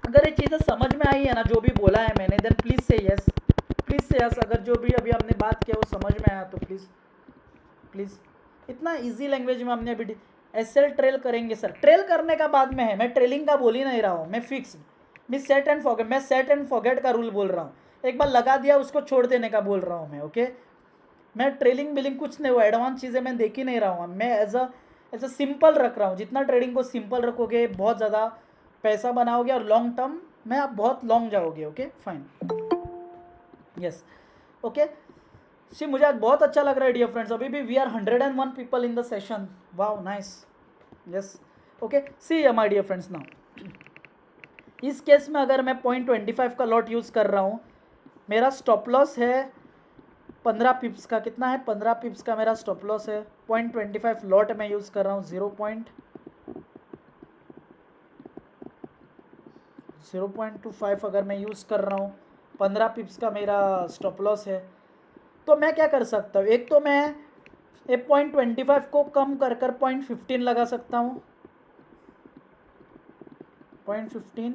[SPEAKER 1] अगर ये चीज़ें समझ में आई है ना जो भी बोला है मैंने, देन प्लीज़ से यस, प्लीज़ से यस, अगर जो भी अभी हमने बात किया वो समझ में आया तो प्लीज़ इतना इजी लैंग्वेज में हमने अभी एसएल ट्रेल करेंगे सर। ट्रेल करने का बाद में है, मैं ट्रेलिंग का बोल ही नहीं रहा हूँ, मैं फिक्स मैं सेट एंड फॉरगेट का रूल बोल रहा हूँ। एक बार लगा दिया उसको छोड़ देने का बोल रहा हूँ मैं, ओके। मैं ट्रेलिंग बिलिंग कुछ नहीं, वो एडवांस चीज़ें मैं देख ही नहीं रहा हूँ, मैं एज अ सिंपल रख रहा हूँ। जितना ट्रेडिंग को सिंपल रखोगे बहुत ज़्यादा पैसा बनाओगे और लॉन्ग टर्म में आप बहुत लॉन्ग जाओगे, ओके फाइन, यस ओके। सी मुझे आज बहुत अच्छा लग रहा है डियर फ्रेंड्स, अभी भी we are 101 people in the session, wow nice, yes okay. See my dear friends now इस केस में अगर मैं 0.25 का लॉट यूज़ कर रहा हूँ, मेरा स्टॉप लॉस है 15 पिप्स का। कितना है? 15 पिप्स का मेरा स्टॉप लॉस है। 0.25 लॉट मैं यूज़ कर रहा हूँ, 0.25 अगर मैं यूज़ कर रहा हूँ, 15 पिप्स का मेरा स्टॉप लॉस है। तो मैं क्या कर सकता हूँ, एक तो मैं 0.25 को कम कर 0.15 लगा सकता हूँ, 0.15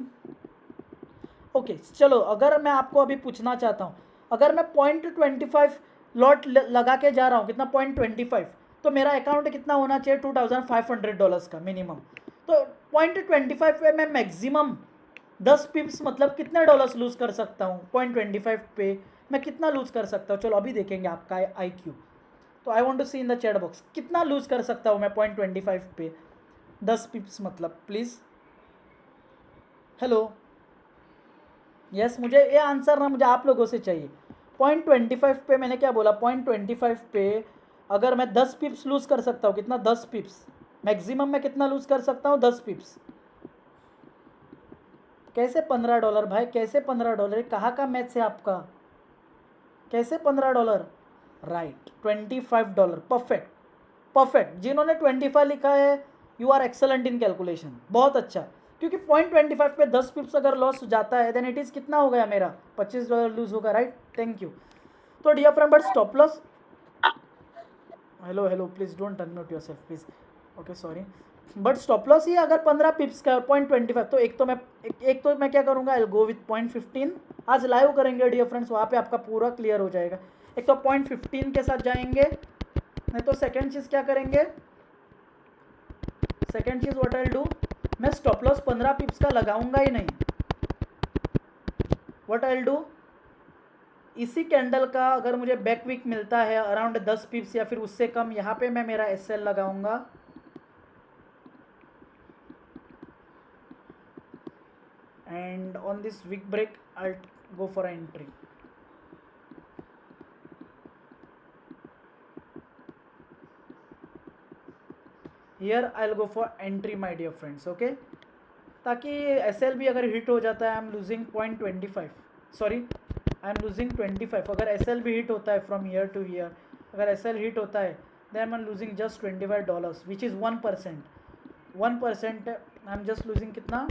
[SPEAKER 1] ओके। चलो अगर मैं आपको अभी पूछना चाहता हूँ, अगर मैं 0.25 लॉट लगा के जा रहा हूँ, कितना 0.25, तो मेरा अकाउंट कितना होना चाहिए $2,500 का मिनिमम। तो 0.25 पे मैं मैक्सिमम 10 पिप्स मतलब कितने डॉलर्स लूज़ कर सकता हूँ, 0.25 पे मैं कितना लूज़ कर सकता हूँ। चलो अभी देखेंगे आपका IQ। तो I want to see in the chat box कितना लूज़ कर सकता हूँ मैं 0.25 पे 10 पिप्स मतलब, प्लीज़ हेलो यस मुझे ये आंसर ना मुझे आप लोगों से चाहिए। 0.25 पे मैंने क्या बोला, 0.25 पे अगर मैं 10 पिप्स लूज़ कर सकता हूँ, कितना 10 पिप्स मैक्सिमम मैं कितना लूज़ कर सकता हूँ, 10 पिप्स। कैसे $15 भाई, कैसे $15? कहाँ का मैथ्स है आपका, कैसे $15? Right $25, perfect perfect. जिन्होंने 25 लिखा है you are excellent in calculation, बहुत अच्छा। क्योंकि 0.25 पे 10 पिप्स अगर लॉस जाता है देन इट इज़ कितना हो गया मेरा, $25 लूज होगा, राइट। Thank you. तो dear friend but stop loss, hello please don't unmute yourself please, okay sorry. But stop loss ही अगर 15 पिप्स का 0.25, तो एक तो मैं क्या करूँगा, आई गो विथ 0.15। आज लाइव करेंगे डियर फ्रेंड्स, वहाँ पे आपका पूरा क्लियर हो जाएगा। एक तो 0.15 के साथ जाएंगे, नहीं तो सेकेंड चीज़ क्या करेंगे, second cheese what I do, मैं स्टॉप लॉस 15 पिप्स का लगाऊंगा ही नहीं। व्हाट आई डू, इसी कैंडल का अगर मुझे बैक वीक मिलता है अराउंड 10 पिप्स या फिर उससे कम, यहाँ पे मैं मेरा SL लगाऊंगा। And on this weak break I go for entry. Here I go for entry my dear friends, okay. ताकि SL भी अगर हिट हो जाता है, I am losing 0.25, sorry I am losing 25। अगर SL भी हिट होता है फ्रॉम ईयर टू ईयर, अगर SL हिट होता है then I am losing just $25 which is 1%। 1% I am just losing कितना,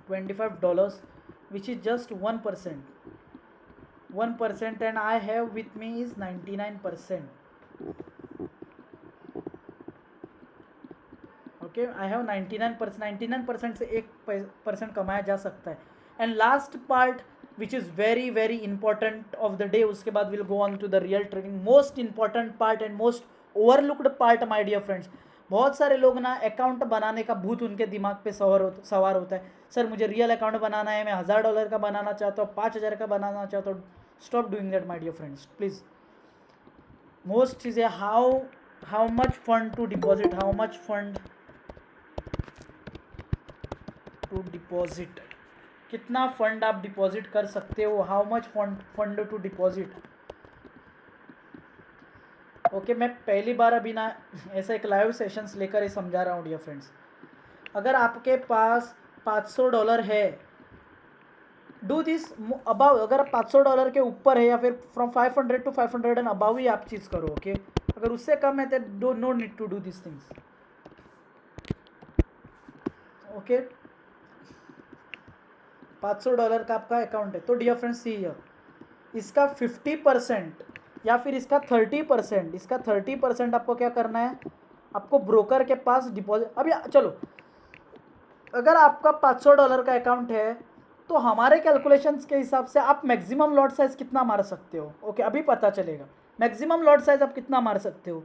[SPEAKER 1] $25 which is just 1%। 1% and I have with me is 99%, ओके। आई हैव 99%, 99% से 1% कमाया जा सकता है। And last part which is very very important of the day, उसके बाद will go on to the real trading, most important part and most overlooked part my dear friends. बहुत सारे लोग ना अकाउंट बनाने का भूत उनके दिमाग पे सवार होता है, सर मुझे रियल अकाउंट बनाना है, मैं $1000 का बनाना चाहता हूँ, 5000 का बनाना चाहता हूँ। Stop doing that my dear friends please. Most चीज़ें how much fund to deposit, how much fund to deposit, कितना फंड आप डिपॉजिट कर सकते हो, how much fund to deposit. Okay मैं पहली बार अभी ना ऐसा एक लाइव सेशंस लेकर ही समझा रहा हूँ डियर फ्रेंड्स। अगर आपके पास $500 है, डू दिस अबाउ, अगर $500 के ऊपर है या फिर फ्रॉम 500 to 500 एंड अबाउ ही आप चीज़ करो, ओके। अगर उससे कम है तो no need to do this things, okay. $500 का आपका अकाउंट है तो डियर फ्रेंड्स सी हियर, इसका 50% या फिर इसका 30%, इसका 30% आपको क्या करना है, आपको ब्रोकर के पास डिपॉजिट। अभी चलो अगर आपका $500 का अकाउंट है तो हमारे कैलकुलेशंस के हिसाब से आप मैक्सिमम लॉट साइज कितना मार सकते हो। ओके अभी पता चलेगा मैक्सिमम लॉट साइज आप कितना मार सकते हो।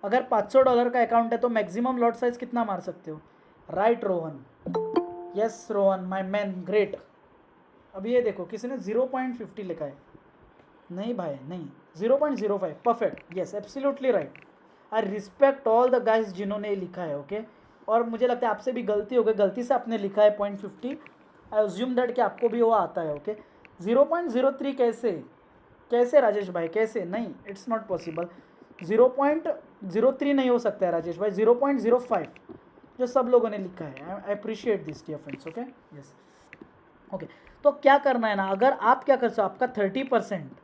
[SPEAKER 1] अगर $500 का अकाउंट है तो मैक्सिमम लॉट साइज कितना मार सकते हो। Right Rohan, yes Rohan my man, great. अभी ये देखो किसी ने 0.50 लिखा है, नहीं भाई नहीं, 0.05, perfect, yes absolutely right. I respect all the guys जिन्होंने लिखा है। ओके और मुझे लगता है आपसे भी गलती हो गई, गलती से आपने लिखा है 0.50। आई अज्यूम दैट कि आपको भी वो आता है। ओके 0.03 कैसे, कैसे राजेश भाई कैसे, नहीं इट्स नॉट पॉसिबल। 0.03 नहीं हो सकता है राजेश भाई, 0.05 जो सब लोगों ने लिखा है। I appreciate this dear friends. Okay yes okay तो क्या करना है ना, अगर आप क्या कर सकते हो, आपका 30%,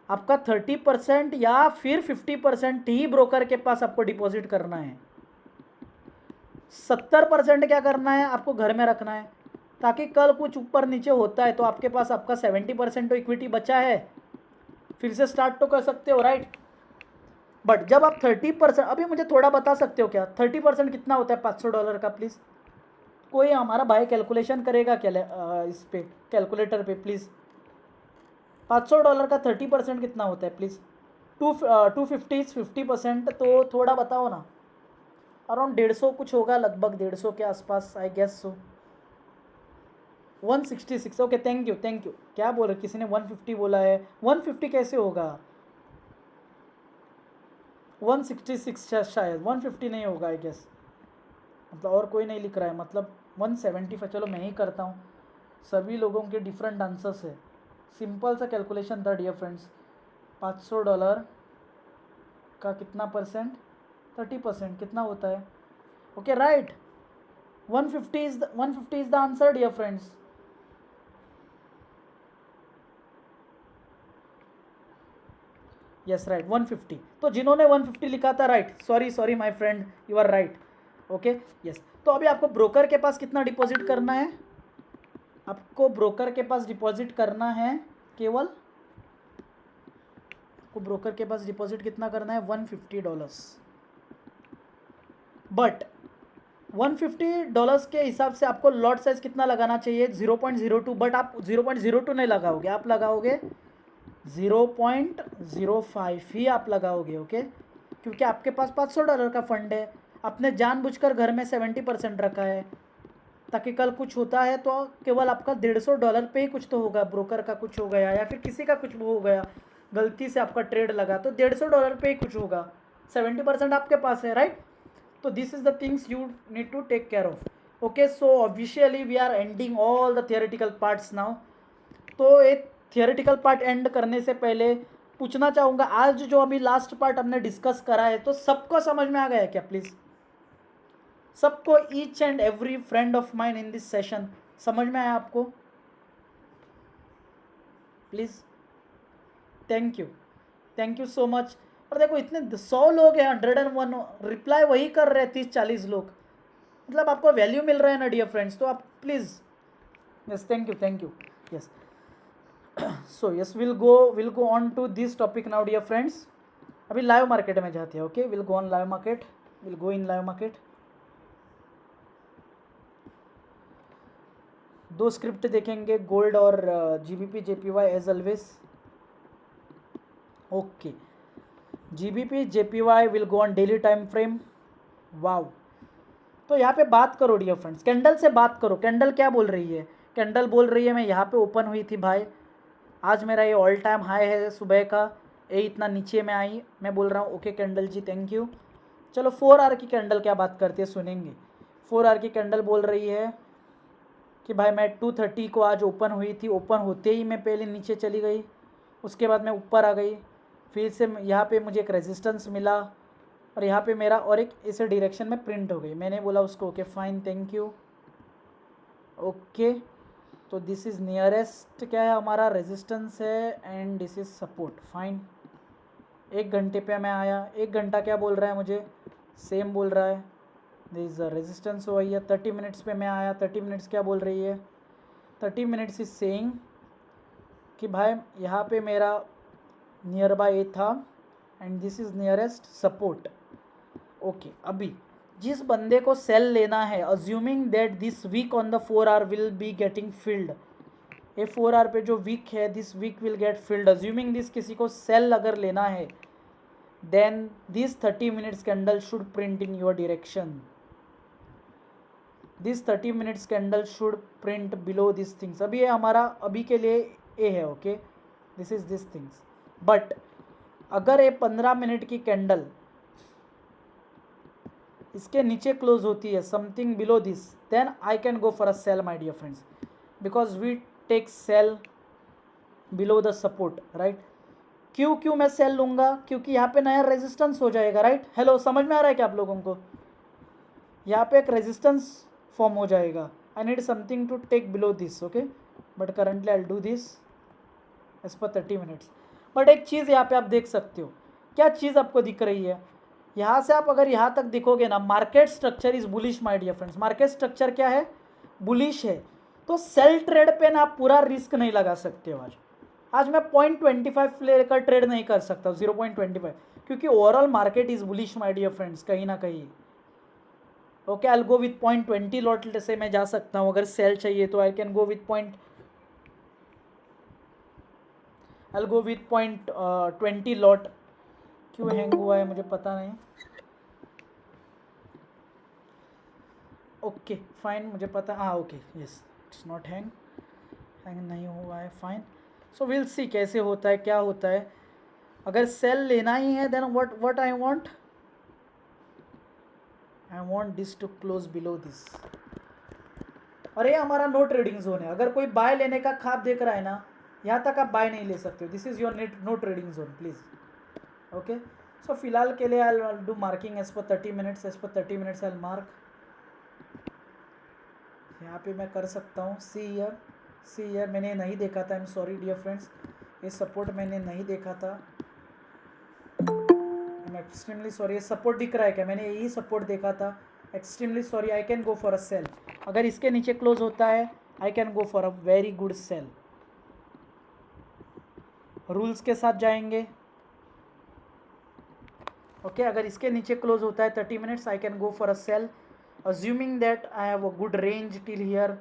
[SPEAKER 1] आपका 30% या फिर 50% ही ब्रोकर के पास आपको डिपॉजिट करना है। 70% क्या करना है, आपको घर में रखना है, ताकि कल कुछ ऊपर नीचे होता है तो आपके पास आपका 70% तो इक्विटी बचा है, फिर से स्टार्ट तो कर सकते हो राइट। बट जब आप 30%, अभी मुझे थोड़ा बता सकते हो क्या 30% कितना होता है $500 का, प्लीज़ कोई हमारा भाई कैलकुलेशन करेगा क्या इस पे कैलकुलेटर पे प्लीज़। $500 का 30% कितना होता है प्लीज़। 250 50%, तो थोड़ा बताओ ना। अराउंड 150 कुछ होगा, लगभग 150 के आसपास I guess so. 166, okay thank you thank you. क्या बोल रहे, किसी ने 150 बोला है, 150 कैसे होगा, 166 शायद, 150 नहीं होगा आई गेस। मतलब और कोई नहीं लिख रहा है, मतलब 175, चलो मैं ही करता हूँ, सभी लोगों के डिफरेंट आंसर्स है। सिंपल सा कैलकुलेशन था डियर फ्रेंड्स। $500 का कितना परसेंट, 30% कितना होता है। Okay right, 150 is the answer dear friends. Yes right 150, तो जिन्होंने 150 लिखा था right, sorry sorry my friend, you are right. Okay yes, तो अभी आपको ब्रोकर के पास कितना डिपॉजिट करना है, आपको ब्रोकर के पास डिपॉजिट करना है केवल, आपको ब्रोकर के पास डिपॉजिट कितना करना है, $150। बट $150 के हिसाब से आपको लॉट साइज कितना लगाना चाहिए, 0.02, बट आप 0.02 नहीं लगाओगे, आप लगाओगे 0.05 ही आप लगाओगे। ओके क्योंकि आपके पास $500 का फंड है, आपने जानबूझकर घर में 70% रखा है, ताकि कल कुछ होता है तो केवल आपका $150 पे ही कुछ तो होगा, ब्रोकर का कुछ हो गया या फिर किसी का कुछ हो गया, गलती से आपका ट्रेड लगा तो $150 पे ही कुछ होगा, 70% आपके पास है राइट। तो this is the things you need to take care of. Okay so officially we are ending all the theoretical parts now. तो एक थियोरेटिकल पार्ट एंड करने से पहले पूछना चाहूँगा, आज जो अभी लास्ट पार्ट हमने डिस्कस करा है तो सबको समझ में आ गया है क्या प्लीज़, सबको, each and every friend of mine in this session समझ में आया आपको please, thank you so much. और देखो इतने 100 लोग हैं, 101 रिप्लाई वही कर रहे हैं, 30-40 लोग, मतलब आपको वैल्यू मिल रहा है ना डियर फ्रेंड्स, तो आप please, yes thank you yes. So yes will go on to this topic now dear friends. अभी लाइव मार्केट में जाते हैं। Okay will go on live market, will go in live market. दो स्क्रिप्ट देखेंगे, गोल्ड और GBP JPY as always. Okay GBP JPY will go on daily time frame. Wow, तो यहाँ पे बात करो डियर फ्रेंड्स, कैंडल से बात करो, कैंडल क्या बोल रही है, कैंडल बोल रही है मैं यहाँ पे ओपन हुई थी भाई, आज मेरा ये ऑल टाइम हाई है सुबह का, ये इतना नीचे में आई, मैं बोल रहा हूँ okay candle ji thank you. चलो 4 आवर की कैंडल क्या बात करती है सुनेंगे। 4 आवर की कैंडल बोल रही है कि भाई मैं 230 को आज ओपन हुई थी, ओपन होते ही मैं पहले नीचे चली गई, उसके बाद मैं ऊपर आ गई, फिर से यहाँ पे मुझे एक रेजिस्टेंस मिला और यहाँ पे मेरा और एक इस डायरेक्शन में प्रिंट हो गई, मैंने बोला उसको okay fine thank you. Okay तो दिस इज़ नियरेस्ट क्या है हमारा रेजिस्टेंस है and this is support, fine. 1 घंटे पे मैं आया, 1 घंटा क्या बोल रहा है मुझे, सेम बोल रहा है, दिस रेजिस्टेंस वही है। 30 मिनट्स पे मैं आया, 30 मिनट्स क्या बोल रही है, 30 मिनट्स इज सेइंग कि भाई यहाँ पे मेरा नियर बाय ए था and this is nearest support. Okay अभी जिस बंदे को सेल लेना है, assuming that this wick on the 4 hour will be getting filled, ये 4 आवर पे जो वीक है this wick will get filled, assuming this, किसी को सेल अगर लेना है, then this 30 minutes candle should print in your direction, this 30 minutes candle should print below this things. अभी ये हमारा अभी के लिए ए है, okay, this is this things. But अगर ये 15 मिनट की कैंडल इसके नीचे क्लोज होती है, something below this, then I can go for a sell my dear friends, because we take sell below the support, right. क्यों मैं सेल लूँगा, क्योंकि यहाँ पे नया रेजिस्टेंस हो जाएगा, राइट। हेलो, समझ में आ रहा है क्या आप लोगों को? यहाँ पे एक रेजिस्टेंस फॉर्म हो जाएगा, I need something to take below this, okay, but currently I do this as per 30 minutes. But एक चीज़ यहाँ पे आप देख सकते हो, क्या चीज़ आपको दिख रही है, यहाँ से आप अगर यहाँ तक दिखोगे ना, market structure is bullish my dear friends, market structure क्या है, बुलिश है। तो सेल ट्रेड पे ना आप पूरा रिस्क नहीं लगा सकते हो। आज मैं 0.25 लेकर ट्रेड नहीं कर सकता, 0.25, क्योंकि overall market is bullish my dear friends, कहीं ना कहीं। Okay, I go with 0.20 lot से मैं जा सकता हूँ, अगर सेल चाहिए तो I can go with 0.20 lot. क्यों हैंग हुआ है मुझे पता नहीं। ओके फाइन, मुझे पता, हाँ okay, yes, it's not hang नहीं हुआ है, फाइन। सो विल सी कैसे होता है, क्या होता है। अगर सेल लेना ही है then what I want this to close below this. और ये हमारा नो ट्रेडिंग जोन है, अगर कोई बाय लेने का ख्वाब देख रहा है ना, यहाँ तक आप बाय नहीं ले सकते हो, this is your no trading zone please, okay. So फिलहाल के लिए I do marking as per 30 minutes, as per 30 minutes I mark, यहाँ पे मैं कर सकता हूँ सी ईयर मैंने नहीं देखा था, I am sorry dear friends, ये सपोर्ट मैंने नहीं देखा था, आई एम एक्सट्रीमली सॉरी। ये सपोर्ट दिख रहा है क्या, मैंने यही सपोर्ट देखा था, extremely sorry. I can go for a sell, अगर इसके नीचे क्लोज होता है I can go for a very good sell. Rules के साथ जाएंगे, ओके, अगर इसके नीचे क्लोज होता है 30 minutes I can go for a sell, assuming that I have a good range till here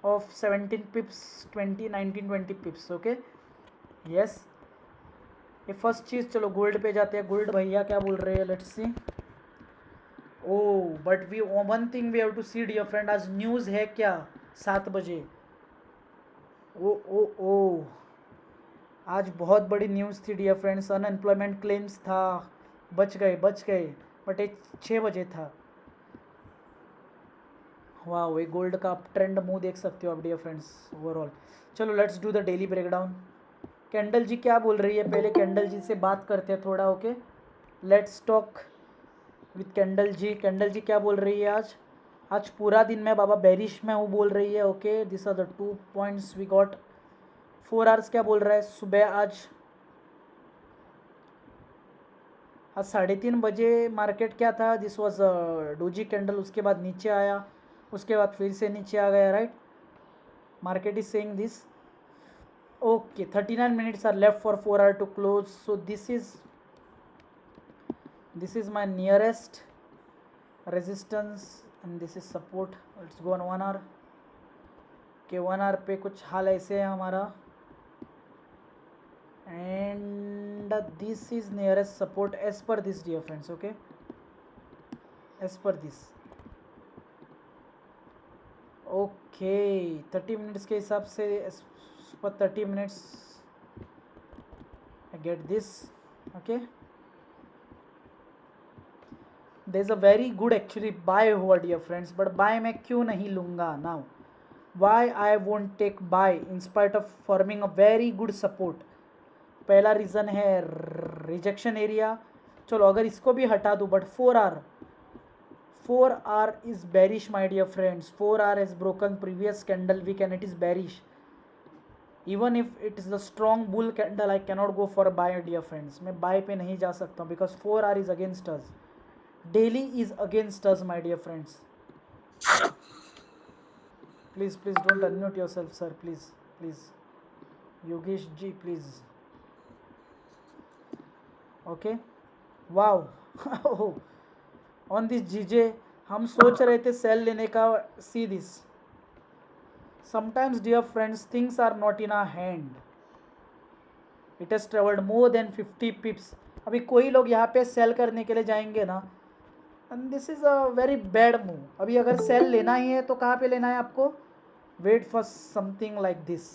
[SPEAKER 1] of 17 pips, 20, 19, 20 pips, okay, yes। ये फर्स्ट चीज़, चलो गोल्ड पे जाते हैं, गोल्ड भैया क्या बोल रहे हैं, let's see. Oh but we one thing we have to see dear friend, आज न्यूज़ है क्या 7 बजे, ओ आज बहुत बड़ी न्यूज़ थी डियर फ्रेंड्स, अनएम्प्लॉयमेंट क्लेम्स था, बच गए, बट एक 6 बजे था। वाह, ये गोल्ड का ट्रेंड मुंह देख सकते हो आप डियर फ्रेंड्स ओवरऑल। चलो let's do the daily breakdown. Candle ji क्या बोल रही है, पहले कैंडल जी से बात करते हैं थोड़ा, okay, let's talk with candle ji. Candle ji क्या बोल रही है आज पूरा दिन मैं बाबा बेरिश में हूँ बोल रही है, okay, this are the 2 points we got. 4 hours क्या बोल रहा है, सुबह आज 3:30 बजे मार्केट क्या था, दिस वॉज डोजी कैंडल, उसके बाद नीचे आया, उसके बाद फिर से नीचे आ गया, right. Market is saying this, okay, 39 minutes are left for 4 hour to close, so this is my nearest resistance and this is support। let's go on 1 hour, okay, 1 hour पे कुछ हाल ऐसे है हमारा, and this is nearest support as per this dear friends, okay, as per this, okay, 30 minutes के हिसाब से as per 30 minutes I get this, okay। there is a very good actually buy हुआ dear friends, but buy मैं क्यों नहीं लूँगा now, why I won't take buy in spite of forming a very good support। पहला रीज़न है रिजेक्शन एरिया, चलो अगर इसको भी हटा दूँ, but 4 hour is bearish my dear friends, 4 hour has broken previous candle week and it is bearish, even if it is the strong bull candle I cannot go for buy dear friends, मैं buy पे नहीं जा सकता हूँ because 4 hour is against us, daily is against us my dear friends। please don't unmute yourself sir, please Yogesh ji please, okay, wow on this GJ हम सोच रहे थे सेल लेने का. See this. Sometimes dear friends things are not in our hand. It has travelled more than 50 pips. अभी कोई लोग यहाँ पे सेल करने के लिए जाएंगे ना, and this is a very bad move. अभी अगर सेल लेना ही है तो कहाँ पे लेना है आपको? Wait for something like this.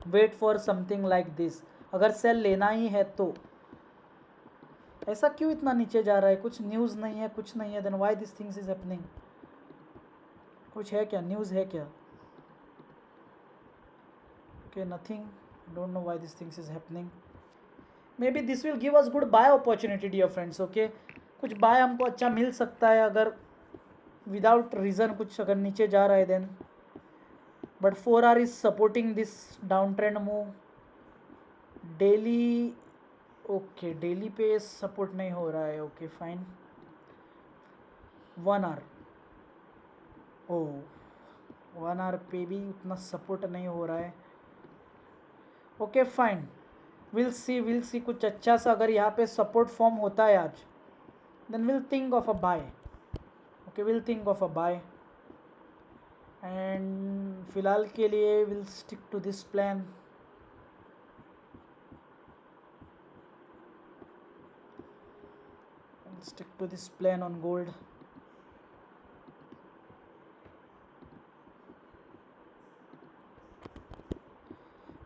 [SPEAKER 1] Wait for something like this. अगर सेल लेना ही है तो. ऐसा क्यों इतना नीचे जा रहा है? कुछ न्यूज़ नहीं है, कुछ नहीं है. Then why this things is happening? कुछ है क्या? न्यूज़ है क्या? Okay, nothing. Don't know why this things is happening. Maybe this will give us good buy opportunity dear friends. Okay, कुछ बाय हमको अच्छा मिल सकता है अगर विदाउट रीज़न कुछ अगर नीचे जा रहा है then. But 4R is supporting this down trend move. Daily. Okay, daily पे सपोर्ट नहीं हो रहा है. Okay fine. 1R. ओ, 1R पे भी उतना सपोर्ट नहीं हो रहा है. Okay fine. विल सी कुछ अच्छा सा अगर यहाँ पे सपोर्ट फॉर्म होता है आज, then will think of a buy. Okay, will think of a buy. And फिलहाल के लिए will stick to this plan. Stick to this plan on gold.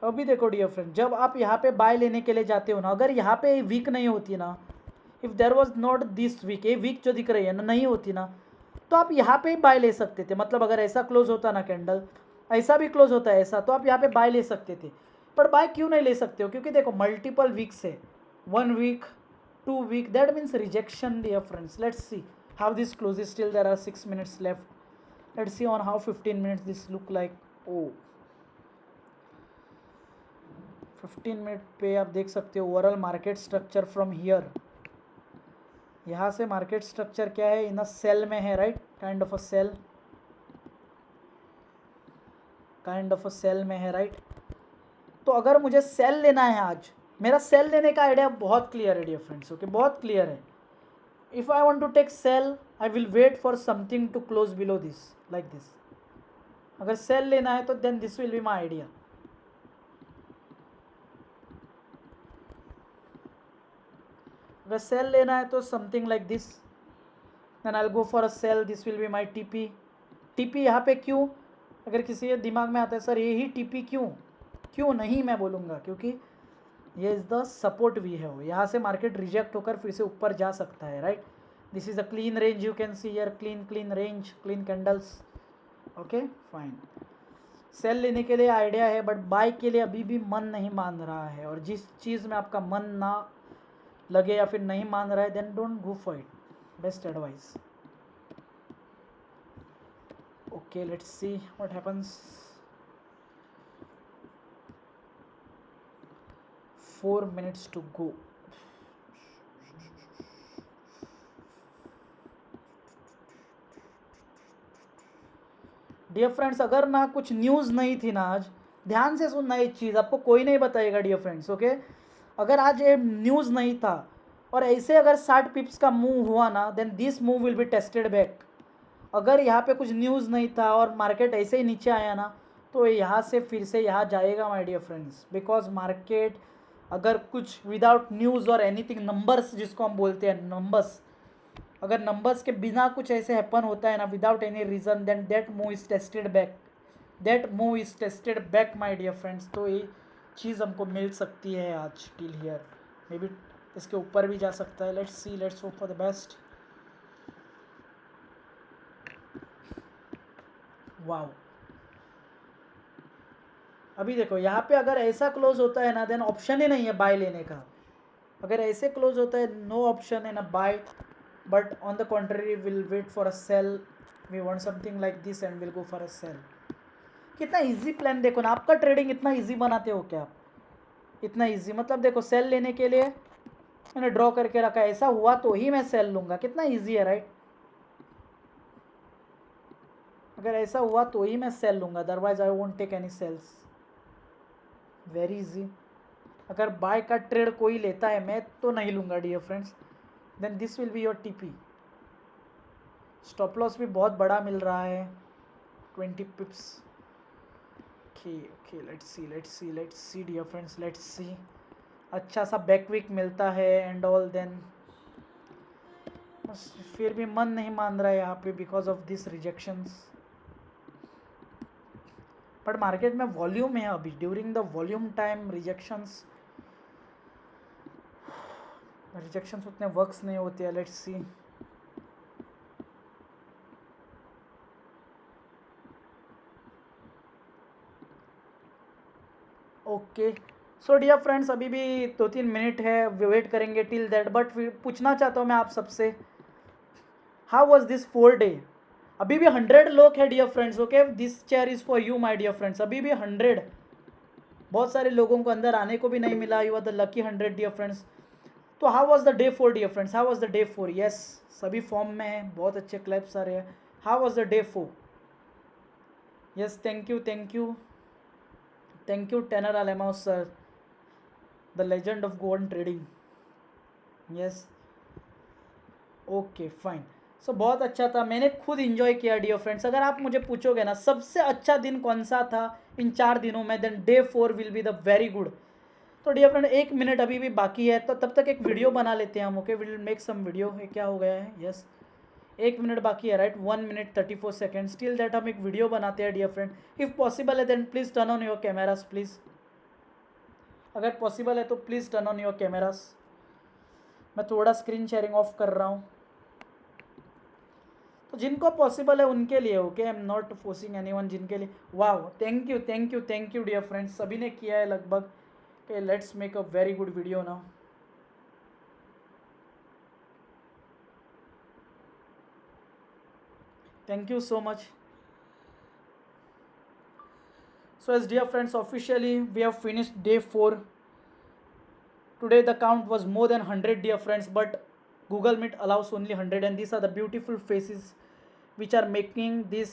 [SPEAKER 1] अभी देखो डियर फ्रेंड, जब आप यहाँ पे बाय लेने के लिए जाते हो ना, अगर यहाँ पे वीक नहीं होती ना, if there was not this wick, ये वीक जो दिख रही है ना नहीं होती ना, तो आप यहाँ पे ही बाय ले सकते थे. मतलब अगर ऐसा क्लोज होता ना कैंडल, ऐसा भी क्लोज होता है ऐसा, तो आप यहाँ पे बाय ले सकते थे. पर बाय क्यों नहीं ले सकते हो? क्योंकि देखो मल्टीपल वीक्स है. 1 wick, 2 wick, that means rejection dear friends. Let's see how this close. Still there are 6 minutes left. Let's see on how 15 minutes this look like. Oh, 15 minute पे आप देख सकते हो overall market structure from here. यहाँ से मार्केट स्ट्रक्चर क्या है? इन अ सेल में है, right? Kind of a sell. Kind of a sell में है, राइट? तो अगर मुझे सेल लेना है आज, मेरा सेल लेने का आइडिया बहुत क्लियर है डियर फ्रेंड्स. ओके, बहुत क्लियर है. If I want to take sell, I will wait for something to close below this like this. अगर सेल लेना है तो then this will be my idea. अगर सेल लेना है तो something like this, then I will go for a sell. This will be my TP. TP यहाँ पे क्यों? अगर किसी के दिमाग में आता है सर यही टीपी क्यों, क्यों नहीं, मैं बोलूँगा क्योंकि ये इज़ द सपोर्ट वी है. यहाँ से मार्केट रिजेक्ट होकर फिर से ऊपर जा सकता है, right? This is a clean range. You can see here clean range, clean candles. Okay fine. Sell लेने के लिए आइडिया है, बट बाय के लिए अभी भी मन नहीं मान रहा है. और जिस चीज़ में आपका मन ना लगे या फिर नहीं मान रहा है, then don't go for it. Best advice. Okay, let's see what happens. 4 minutes to go. Dear friends, अगर ना कुछ न्यूज़ नहीं थी ना आज, ध्यान से सुनना एक चीज़, आपको कोई नहीं बताएगा डियर फ्रेंड्स. ओके, अगर आज ये न्यूज़ नहीं था और ऐसे अगर 60 पिप्स का मूव हुआ ना, then this move will be tested back. अगर यहाँ पे कुछ न्यूज़ नहीं था और मार्केट ऐसे ही नीचे आया ना, तो यहाँ से फिर से यहाँ जाएगा my dear friends. Because market अगर कुछ विदाउट न्यूज़ और एनीथिंग, नंबर्स जिसको हम बोलते हैं, नंबर्स, अगर नंबर्स के बिना कुछ ऐसे हैपन होता है ना without any reason, then that move is tested back. That move is tested back my dear friends. तो ये चीज़ हमको मिल सकती है आज टिल हियर. मे बी इसके ऊपर भी जा सकता है. Let's see, let's hope for the best. Wow, अभी देखो यहाँ पे अगर ऐसा क्लोज होता है ना, देन ऑप्शन ही नहीं है बाय लेने का. अगर ऐसे क्लोज होता है, नो ऑप्शन है ना buy, but on the contrary will wait for a sell. We want something like this and will go for a sell. कितना इजी प्लान देखो ना. आपका ट्रेडिंग इतना इजी बनाते हो क्या आप? इतना इजी, मतलब देखो सेल लेने के लिए मैंने ड्रॉ करके रखा है, ऐसा हुआ तो ही मैं सेल लूँगा. कितना इजी है, राइट? अगर ऐसा हुआ तो ही मैं सेल लूँगा, otherwise I won't take any sells. Very easy. अगर बाय का ट्रेड कोई लेता है, मैं तो नहीं लूँगा dear friends. Then this will be your TP. Stop loss भी बहुत बड़ा मिल रहा है, 20 pips. Okay let's see dear friends, let's see. अच्छा सा बैक वीक मिलता है एंड ऑल, देन बस फिर भी मन नहीं मान रहा है यहाँ पे because of this rejections. But market में वॉल्यूम है अभी, during the volume time rejections उतने वर्क्स नहीं होते हैं। Let's see. Okay so dear friends, अभी भी 2-3 मिनट है, वेट करेंगे टिल दैट। बट पूछना चाहता हूँ मैं आप सबसे, हाउ वॉज दिस 4 डे? अभी भी 100 लोग है dear friends. Okay, this chair is for you my dear friends. अभी भी 100, बहुत सारे लोगों को अंदर आने को भी नहीं मिला। You are the lucky 100 dear friends. तो how was the day 4 dear friends? How was the day 4? Yes, सभी फॉर्म में है, बहुत अच्छे क्लैप्स आ रहे हैं। How was the day 4? Yes, thank you टेनर अलेमाउस sir, the legend of gold trading. Yes, okay fine. So बहुत अच्छा था, मैंने खुद इंजॉय किया डियर फ्रेंड्स। अगर आप मुझे पूछोगे ना सबसे अच्छा दिन कौन सा था इन 4 दिनों में, then day 4 will be the very good. तो डियर फ्रेंड 1 मिनट अभी भी बाकी है, तो तब तक एक वीडियो बना लेते हैं हम। Okay, will make some video. ये क्या हो गया है? यस, 1 मिनट बाकी है, right? 1 minute 34 seconds. Till that हम एक वीडियो बनाते हैं डियर फ्रेंड। इफ़ पॉसिबल है then please turn on your cameras please. अगर पॉसिबल है तो please turn on your cameras. मैं थोड़ा स्क्रीन शेयरिंग ऑफ कर रहा हूँ, तो जिनको पॉसिबल है उनके लिए। Okay, I am not forcing anyone, जिनके लिए। वाह, थैंक यू डियर फ्रेंड्स, सभी ने किया है लगभग। Okay, let's make a very good video now. Thank you so much. So as dear friends, officially we have finished day 4. Today the count was more than 100 dear friends, but Google Meet allows only 100, and these are the beautiful faces which are making this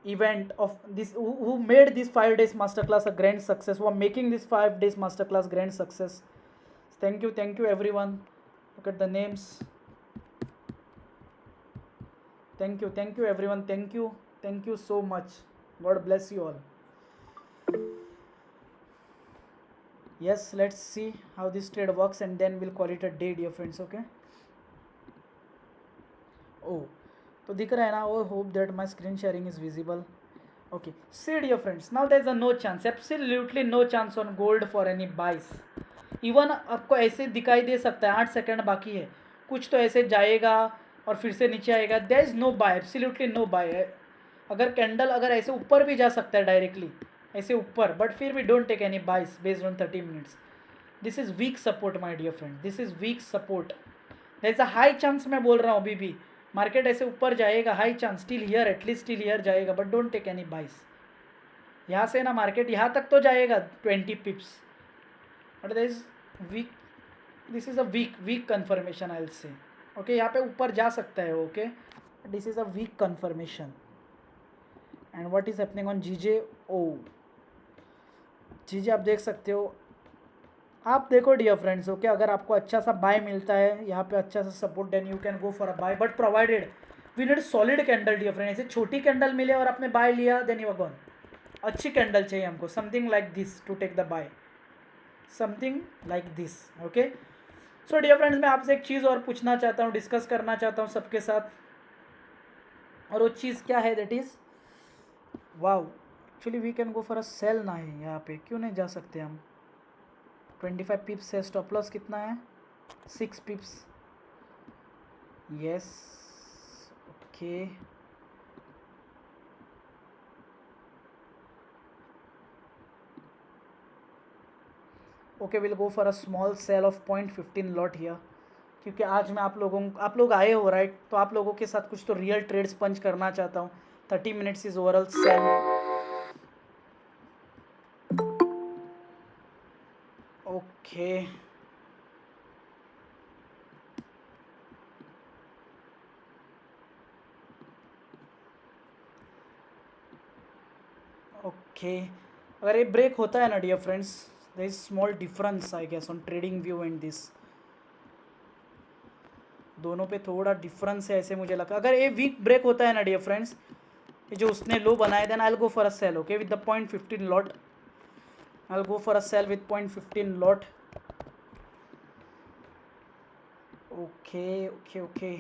[SPEAKER 1] event of this, who made this 5 days masterclass a grand success, who are making this 5 days masterclass grand success. Thank you everyone. Look at the names. Thank you everyone. Thank you so much. God bless you all. Yes, let's see how this trade works and then we'll call it a day dear friends. Okay, oh, तो दिख रहा है ना? Oh, hope that my screen sharing is visible. Okay, see dear friends, now there is a no chance, absolutely no chance on gold for any buys. Even आपको ऐसे दिखाई दे सकता है 8 सेकंड बाकी है, कुछ तो ऐसे जाएगा और फिर से नीचे आएगा। There is no buy, absolutely no buy. अगर कैंडल अगर ऐसे ऊपर भी जा सकता है डायरेक्टली ऐसे ऊपर, बट फिर भी don't take any bias based on 30 minutes. This is weak support my dear friend, this is weak support. There is a high chance, मैं बोल रहा हूँ अभी भी मार्केट ऐसे ऊपर जाएगा, high chance till here, at least till here जाएगा, बट डोंट टेक एनी बाइस। यहाँ से ना मार्केट यहाँ तक तो जाएगा 20 pips, but there is weak, this is a weak confirmation I will say. Okay, यहाँ पे ऊपर जा सकता है। Okay, this is a weak confirmation. And what is happening on GJ? Oh, जीजे आप देख सकते हो, आप देखो डियर फ्रेंड्स। ओके, अगर आपको अच्छा सा बाय मिलता है यहाँ पे, अच्छा सा support, then you can go for a buy, but provided we need solid candle dear friend. ऐसे छोटी कैंडल मिले और आपने बाय लिया, देन यू आर गॉन। अच्छी कैंडल चाहिए हमको, something like this to take the buy, something like this. Okay, so dear friends, मैं आपसे एक चीज़ और पूछना चाहता हूँ, डिस्कस करना चाहता हूँ सबके साथ, और वो चीज़ क्या है? That is wow, actually we can go for a sell ना है यहाँ पे, क्यों नहीं जा सकते हम? 25 पिप्स है, स्टॉप लॉस कितना है? 6 pips. Yes, okay, okay, will go for a small sell of 0.15 lot here, क्योंकि आज मैं आप लोग आए हो राइट, तो आप लोगों के साथ कुछ तो रियल ट्रेड्स पंच करना चाहता हूँ। 30 minutes is overall sell. Okay, okay, अगर ये ब्रेक होता है ना dear friends, there is small difference I guess on trading view and this. दोनों पे थोड़ा डिफरेंस है ऐसे मुझे लगा. अगर ये वीक ब्रेक होता है ना डियर फ्रेंड्स, ये जो उसने लो बनाया, then I will go for a sell. Okay, with the 0.15 lot I will go for a sell with 0.15 lot. Okay.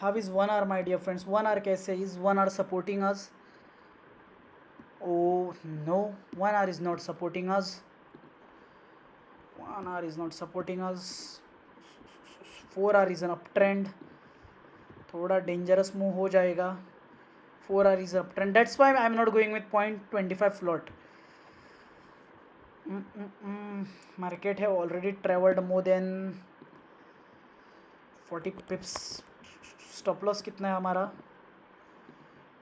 [SPEAKER 1] How is 1 hour, my dear friends? 1 hour कैसे? Is 1 hour supporting us? Oh no, 1 hour is not supporting us. 1 hour is not supporting us. 4 hour is an uptrend. थोड़ा डेंजरस मूव हो जाएगा. 4 hour is an uptrend. That's why I'm not going with 0.25 lot. Market have already traveled more than 40 pips. Stop loss कितना है हमारा?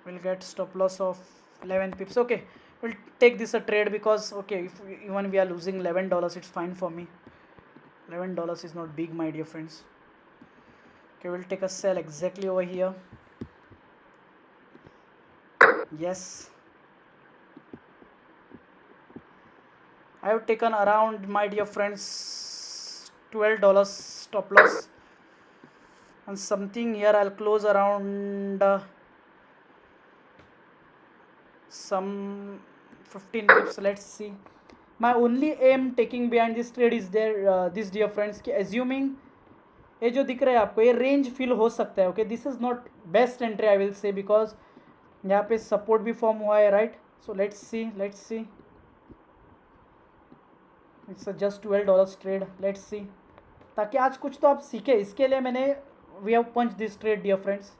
[SPEAKER 1] We'll get stop loss of 11 pips. Okay, we'll take this a trade because okay, if even we are losing $11, it's fine for me. $11 is not big, my dear friends. Okay, we'll take a sell exactly over here. Yes, I have taken around, my dear friends, $12 stop loss, and something here I'll close around some 15 pips. Let's see. My only aim taking behind this trade is there this dear friends कि assuming ये जो दिख रहा है आपको, ये रेंज फिल हो सकता है. Okay, this is not best entry I will say, because यहाँ पे सपोर्ट भी फॉर्म हुआ है, right. So let's see. It's just $12 trade. Let's see, ताकि आज कुछ तो आप सीखे. इसके लिए मैंने we have punch this trade dear friends.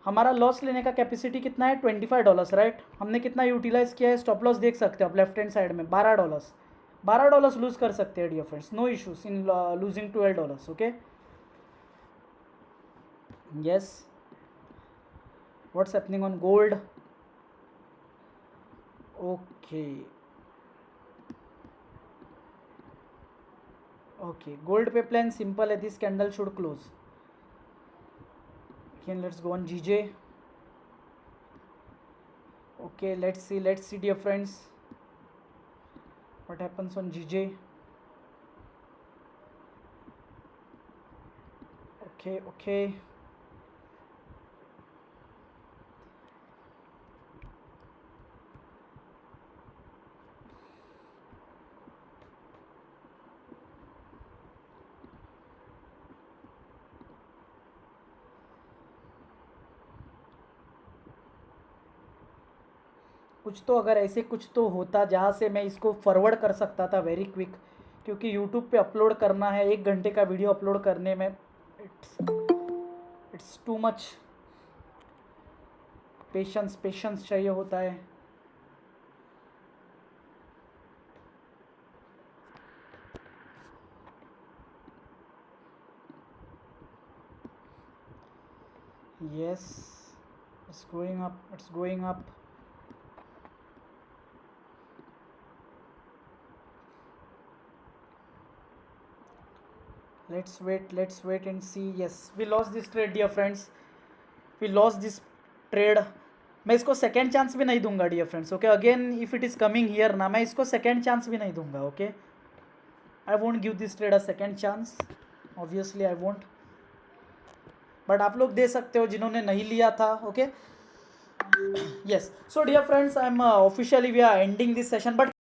[SPEAKER 1] हमारा लॉस लेने का कैपेसिटी कितना है? $25, राइट. हमने कितना यूटिलाइज किया है? स्टॉप लॉस देख सकते हो आप लेफ्ट हैंड साइड में, $12 लूज कर सकते हैं dear friends. No issues in losing $12. Okay, yes. What's happening on gold? Okay, gold पे प्लान सिंपल है. This candle should close. Again, let's go on GJ. Okay, let's see dear friends what happens on GJ. Okay. कुछ तो अगर ऐसे कुछ तो होता जहाँ से मैं इसको फॉरवर्ड कर सकता था वेरी क्विक, क्योंकि यूट्यूब पे अपलोड करना है 1 घंटे का वीडियो अपलोड करने में इट्स टू मच पेशेंस चाहिए होता है. Yes, it's going up. Let's wait and see. Yes, we lost this trade dear friends. मैं इसको सेकेंड चांस भी नहीं दूंगा dear friends. Okay, again if it is coming here ना, मैं इसको सेकेंड चांस भी नहीं दूंगा. Okay, I won't give this trade a second chance. Obviously I won't, but आप लोग दे सकते हो जिन्होंने नहीं लिया था. Okay, yes. So dear friends, I'm officially we are ending this session, but